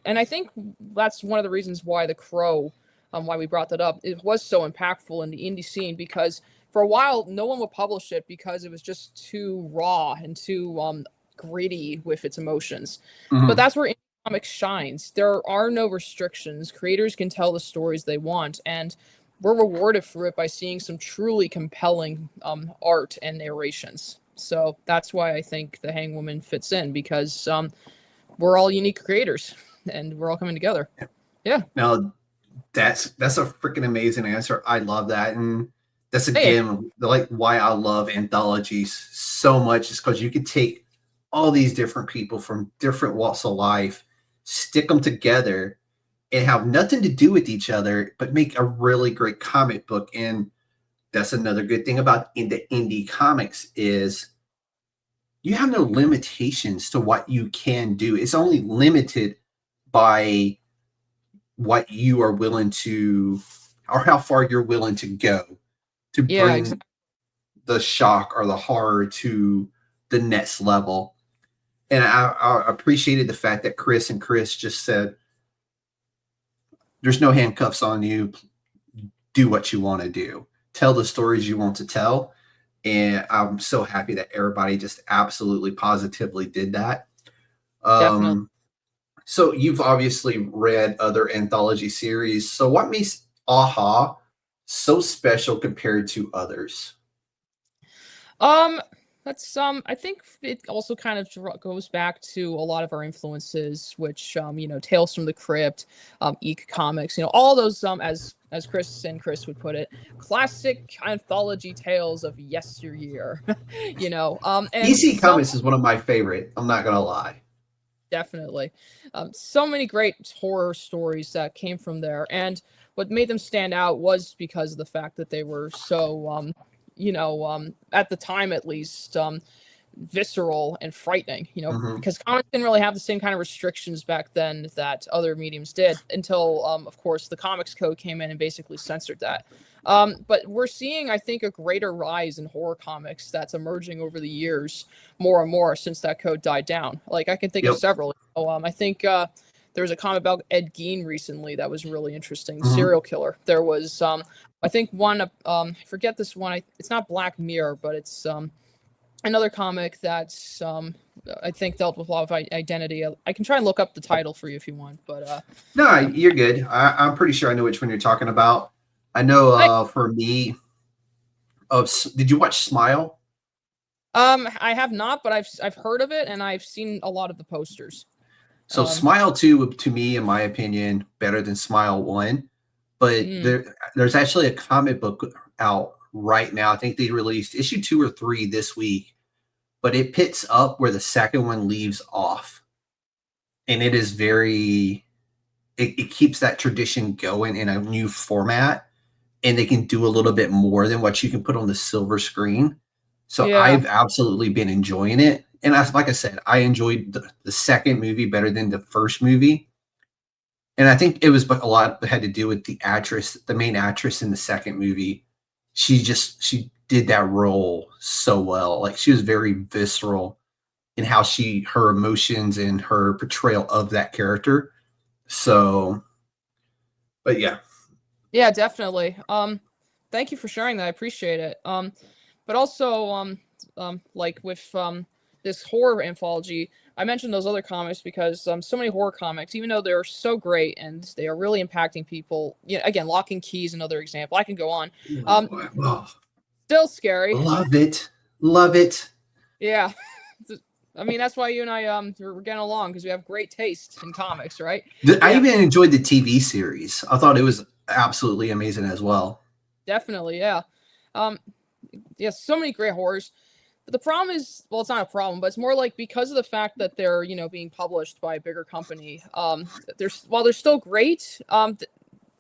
And I think that's one of the reasons why The Crow, why we brought that up, it was so impactful in the indie scene, because for a while no one would publish it because it was just too raw and too gritty with its emotions. But that's where indie comics shines. There are no restrictions. Creators can tell the stories they want, and we're rewarded for it by seeing some truly compelling art and narrations. So that's why I think the Hangwoman fits in, because we're all unique creators and we're all coming together. Yeah. No, that's a freaking amazing answer. I love that. And that's again like why I love anthologies so much, is because you can take all these different people from different walks of life, stick them together, and have nothing to do with each other, but make a really great comic book. And that's another good thing about the indie comics is you have no limitations to what you can do. It's only limited by what you are willing to, or how far you're willing to go to bring the shock or the horror to the next level. And I appreciated the fact that Chris just said, there's no handcuffs on you. Do what you want to do. Tell the stories you want to tell. And I'm so happy that everybody just absolutely positively did that. So you've obviously read other anthology series. So what makes AHA so special compared to others? That's I think it also kind of goes back to a lot of our influences, which you know, Tales from the Crypt, Eek Comics, you know, all those as Chris would put it, classic anthology tales of yesteryear. You know, and EC Comics is one of my favorite. I'm not gonna lie. Definitely, so many great horror stories that came from there, and what made them stand out was because of the fact that they were so you know, at the time at least, visceral and frightening, you know, because comics didn't really have the same kind of restrictions back then that other mediums did, until, of course, the Comics Code came in and basically censored that. But we're seeing, I think, a greater rise in horror comics that's emerging over the years more and more since that code died down. Like, I can think of several. I think there was a comic about Ed Gein recently that was really interesting, serial killer. There was, I think one, I forget this one. It's not Black Mirror, but it's another comic that's I think dealt with a lot of identity. I can try and look up the title for you if you want, but no, you're good. I'm pretty sure I know which one you're talking about. I know for me, did you watch Smile? I have not, but I've heard of it and I've seen a lot of the posters. So Smile 2, to me, in my opinion, better than Smile 1. But there's actually a comic book out right now. I think they released issue 2 or 3 this week. But it picks up where the second one leaves off. And it is very... It keeps that tradition going in a new format. And they can do a little bit more than what you can put on the silver screen. So I've absolutely been enjoying it. And like I said, I enjoyed the second movie better than the first movie. And I think it was a lot had to do with the actress, the main actress in the second movie. She did that role so well. Like, she was very visceral in how her emotions and her portrayal of that character. So, but yeah. Yeah, definitely. Thank you for sharing that. I appreciate it. But also, like with this horror anthology, I mentioned those other comics because so many horror comics, even though they're so great and they are really impacting people, you know, again, Lock and Key is another example. I can go on. Still scary. Love it. Yeah. I mean, that's why you and I we're getting along, because we have great taste in comics, right? I even enjoyed the TV series. I thought it was absolutely amazing as well. Definitely, yeah. Yeah, so many great horrors. But the problem is, well, it's not a problem, but it's more like because of the fact that they're, you know, being published by a bigger company, while they're still great,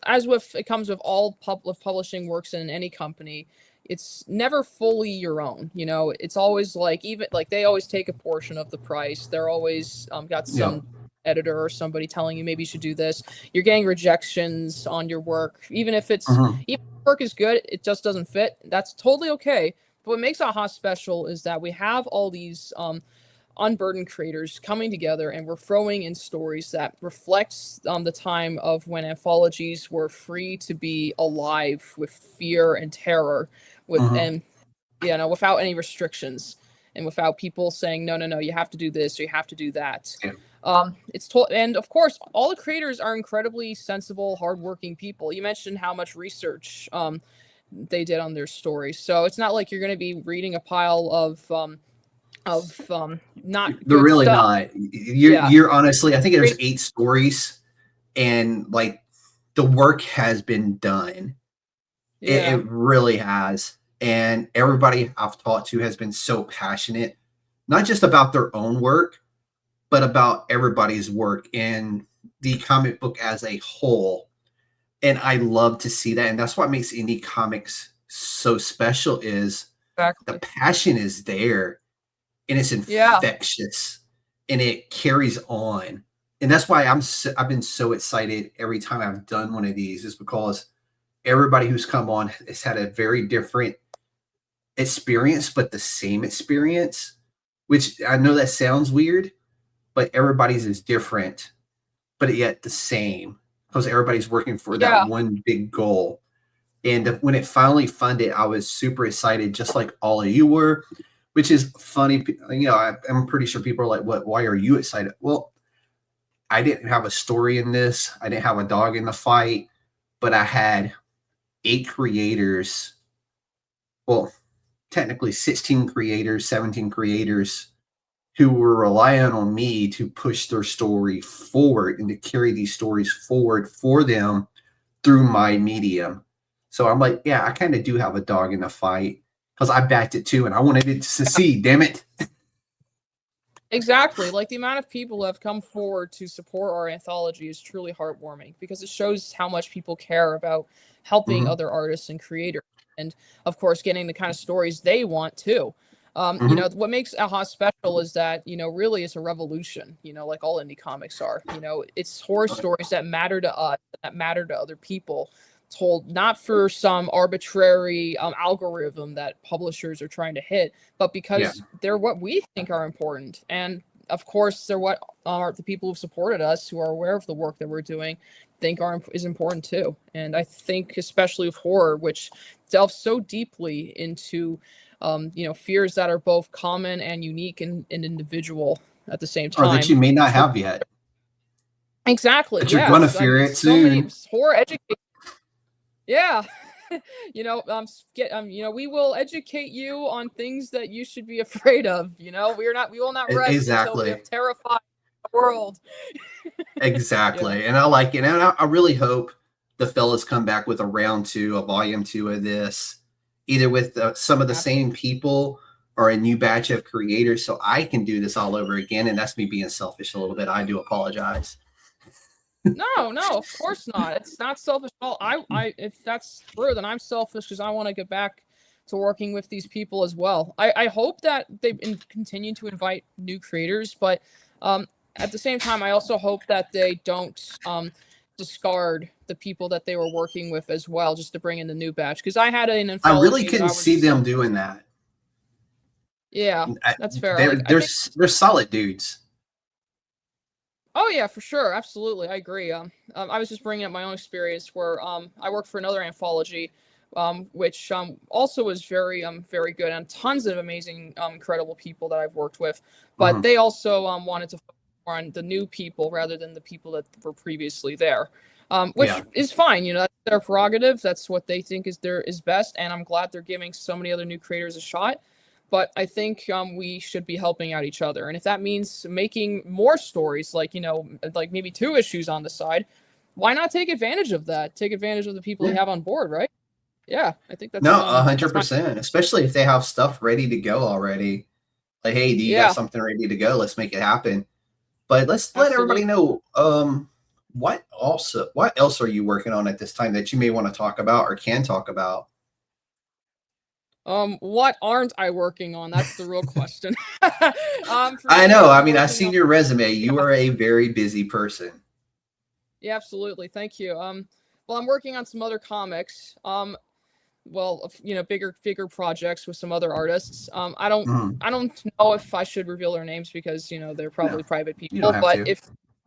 as with it comes with all publishing works in any company, it's never fully your own. You know, it's always like, even like they always take a portion of the price. They're always got some editor or somebody telling you maybe you should do this. You're getting rejections on your work, even if it's even if work is good, it just doesn't fit. That's totally okay. But what makes AHA special is that we have all these unburdened creators coming together, and we're throwing in stories that reflects the time of when anthologies were free to be alive with fear and terror, and without any restrictions, and without people saying no, you have to do this or you have to do that. And of course, all the creators are incredibly sensible, hardworking people. You mentioned how much research they did on their stories, so it's not like you're going to be reading a pile of not they're good really stuff. not. You're honestly, I think there's 8 stories, and like the work has been done. It really has, and everybody I've talked to has been so passionate, not just about their own work, but about everybody's work in the comic book as a whole. And I love to see that, and that's what makes indie comics so special, is the passion is there. And it's infectious, and it carries on. And that's why I've been so excited every time I've done one of these, is because everybody who's come on has had a very different experience, but the same experience, which I know that sounds weird, but everybody's is different, but yet the same, because everybody's working for that one big goal. And when it finally funded, I was super excited, just like all of you were. Which is funny, you know, I'm pretty sure people are like, "What? Why are you excited?" Well, I didn't have a story in this. I didn't have a dog in the fight, but I had 8 creators. Well, technically 16 creators, 17 creators who were relying on me to push their story forward and to carry these stories forward for them through my medium. So I'm like, yeah, I kind of do have a dog in the fight, because I backed it too, and I wanted it to succeed, damn it. Exactly. Like, the amount of people who have come forward to support our anthology is truly heartwarming, because it shows how much people care about helping other artists and creators, and of course getting the kind of stories they want too. You know, what makes AHA special is that, you know, really it's a revolution, you know, like all indie comics are. You know, it's horror stories that matter to us, that matter to other people, told not for some arbitrary algorithm that publishers are trying to hit, but because they're what we think are important. And of course, they're what are the people who've supported us, who are aware of the work that we're doing, think is important too. And I think, especially with horror, which delves so deeply into you know, fears that are both common and unique and individual at the same time, or that you may not have yet. Exactly. But you're gonna fear it soon. So many horror education. Yeah. You know, you know, we will educate you on things that you should be afraid of. You know, we will not rest until we have terrified the world. Exactly. And I like it. And I really hope the fellas come back with a round 2, a volume 2 of this, either with some of the same people or a new batch of creators, so I can do this all over again. And that's me being selfish a little bit. I do apologize. No, of course not. It's not selfish at all. I if that's true, then I'm selfish, because I want to get back to working with these people as well. I hope that they continue to invite new creators, but at the same time, I also hope that they don't discard the people that they were working with as well, just to bring in the new batch. Because I had an anthology. I really couldn't see them doing that. Yeah, that's fair. They're solid dudes. Oh yeah, for sure, absolutely, I agree. I was just bringing up my own experience where I worked for another anthology, which also was very good, and tons of amazing, incredible people that I've worked with. But they also wanted to focus more on the new people rather than the people that were previously there, which is fine. You know, that's their prerogative. That's what they think is best, and I'm glad they're giving so many other new creators a shot. But I think we should be helping out each other. And if that means making more stories, like, you know, like maybe 2 issues on the side, why not take advantage of that? Take advantage of the people you have on board, right? Yeah, I think that's... 100%, especially if they have stuff ready to go already. Like, hey, do you got something ready to go? Let's make it happen. But let's let everybody know, what else are you working on at this time that you may want to talk about or can talk about? What aren't I working on? That's the real question. I know. I mean, I've seen your resume. You are a very busy person. Yeah, absolutely. Thank you. Well, I'm working on some other comics. Well, bigger projects with some other artists. I don't know if I should reveal their names because they're probably private people. You don't have but to.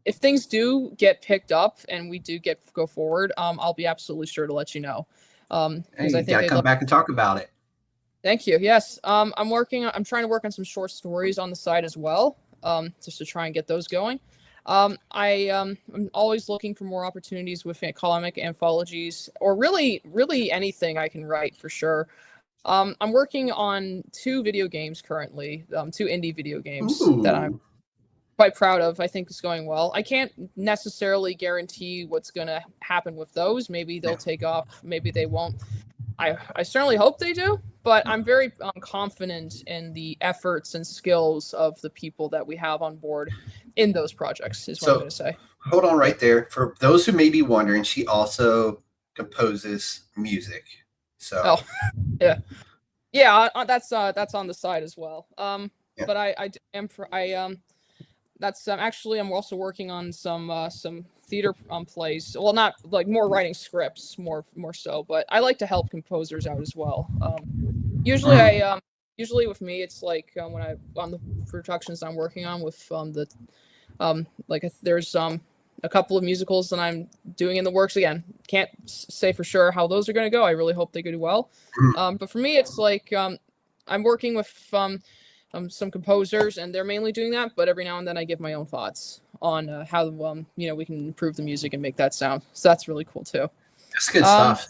if things do get picked up and we do go forward, I'll be absolutely sure to let you know. Hey, Because I you think gotta come back and talk about it. Thank you. Yes. I'm trying to work on some short stories on the side as well. Just to try and get those going. I'm always looking for more opportunities with comic anthologies or really anything I can write for sure. I'm working on 2 video games currently, 2 indie video games that I'm quite proud of. I think it's going well. I can't necessarily guarantee what's going to happen with those. Maybe they'll take off, maybe they won't. I certainly hope they do, but I'm very confident in the efforts and skills of the people that we have on board in those projects, is what I'm going to say. Hold on right there. For those who may be wondering, she also composes music. So, yeah, that's on the side as well. But I'm also working on some theater plays. Well, not like more writing scripts, more so, but I like to help composers out as well. Usually with me, it's like when on the productions I'm working on with there's a couple of musicals that I'm doing in the works. Again, can't say for sure how those are going to go. I really hope they go well. But for me, it's like I'm working with some composers, and they're mainly doing that. But every now and then, I give my own thoughts on how we can improve the music and make that sound. So that's really cool too. That's good stuff.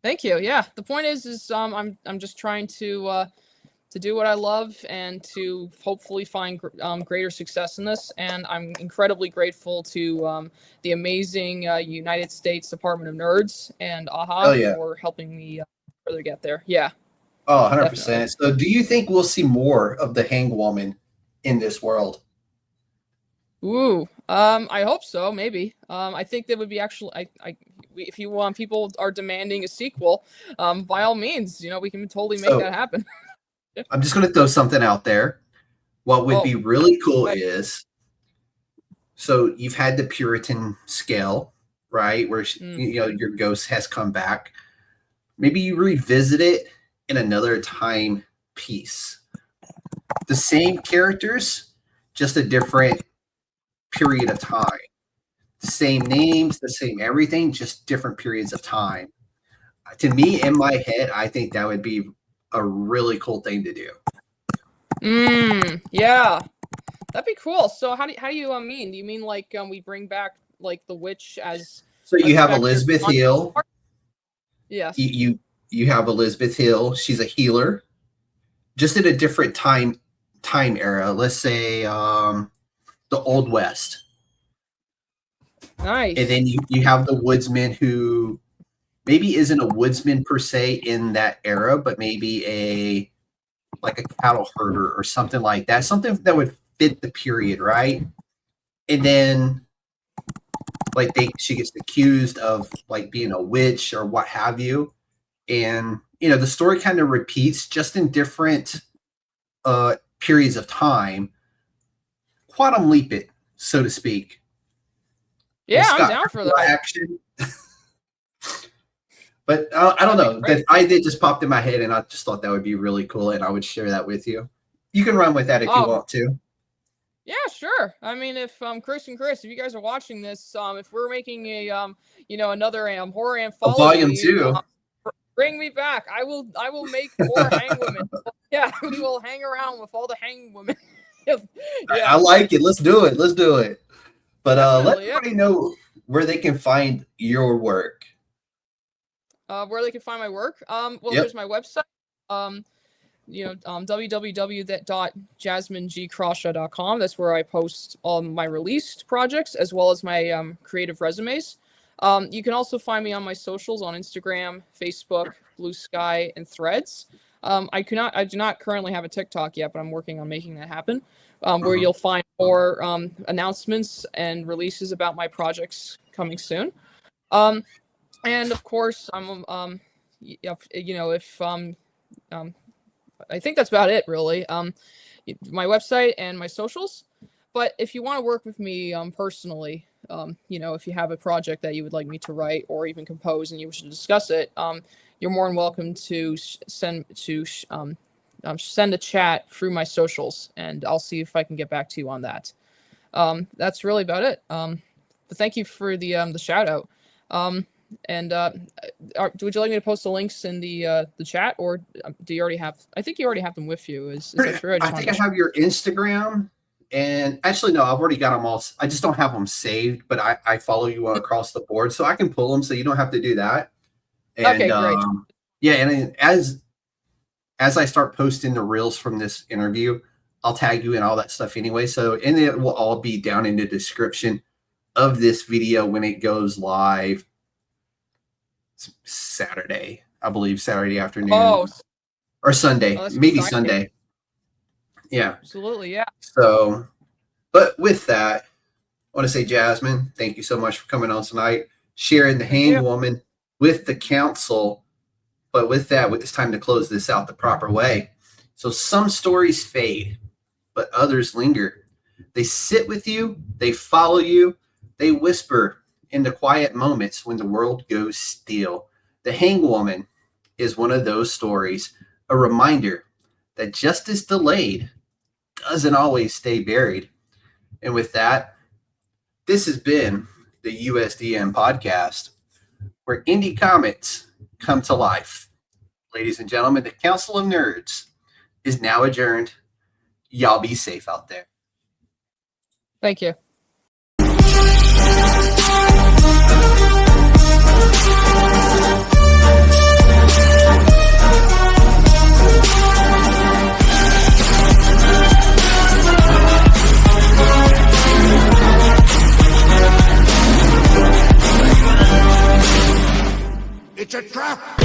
Thank you. Yeah, the point is I'm just trying to do what I love and to hopefully find greater success in this. And I'm incredibly grateful to the amazing United States Department of Nerds and AHA for helping me further get there. Yeah. Oh, 100%. Definitely. So do you think we'll see more of the Hangwoman in this world? Ooh, I hope so. Maybe. I think that would be actually, if you want, people are demanding a sequel, by all means, we can totally make that happen. I'm just going to throw something out there. What would be really cool is, so you've had the Puritan scale, right? Where, your ghost has come back. Maybe you revisit it in another time piece. The same characters, just a different period of time. The same names, the same everything, just different periods of time. To me, in my head, I think that would be a really cool thing to do. Yeah, that'd be cool. So how do you mean? Do you mean like we bring back like the witch as? So you have Elizabeth Hill. Yes. You have Elizabeth Hill. She's a healer, just in a different time era. Let's say the Old West. Nice. And then you have the Woodsman, who maybe isn't a woodsman per se in that era, but maybe a cattle herder or something like that. Something that would fit the period, right? And then she gets accused of like being a witch or what have you. And the story kind of repeats just in different periods of time. Quantum leap it, so to speak. Yeah, I'm down for that. Action. But I don't know. That idea just popped in my head, and I just thought that would be really cool, and I would share that with you. You can run with that if you want to. Yeah, sure. I mean, if Chris, if you guys are watching this, if we're making a another horror anthology, Volume 2, bring me back. I will make more Hangwomen. Yeah, we will hang around with all the Hangwomen. Yeah. I like it. Let's do it. But let everybody know where they can find your work. Where they can find my work. There's my website. www.jasminecrawshaw.com. That's where I post all my released projects as well as my creative resumes. You can also find me on my socials on Instagram, Facebook, Blue Sky, and Threads. I do not currently have a TikTok yet, but I'm working on making that happen. Where you'll find more announcements and releases about my projects coming soon. And of course, I'm if I think that's about it, really. My website and my socials. But if you want to work with me personally, if you have a project that you would like me to write or even compose and you wish to discuss it, you're more than welcome to send a chat through my socials, and I'll see if I can get back to you on that. That's really about it. But thank you for the shout out. Would you like me to post the links in the chat, or do you already have? I think you already have them with you. Is that true? I think I have your Instagram, and actually no, I've already got them all. I just don't have them saved, but I follow you across the board, so I can pull them, so you don't have to do that. And, okay, great. Yeah, and as I start posting the reels from this interview, I'll tag you in all that stuff anyway. So, and it will all be down in the description of this video when it goes live Saturday, I believe, Saturday afternoon. Or Sunday, maybe exciting. Sunday. Yeah, absolutely, yeah. So, but with that, I want to say, Jasmine, thank you so much for coming on tonight, sharing the Hangwoman with the council. But with that, it's time to close this out the proper way. So some stories fade, but others linger. They sit with you, they follow you, they whisper in the quiet moments when the world goes still. The Hangwoman is one of those stories, a reminder that justice delayed doesn't always stay buried. And with that, this has been the USDN podcast, where indie comics come to life. Ladies and gentlemen, the Council of Nerds is now adjourned. Y'all be safe out there. Thank you. It's a trap!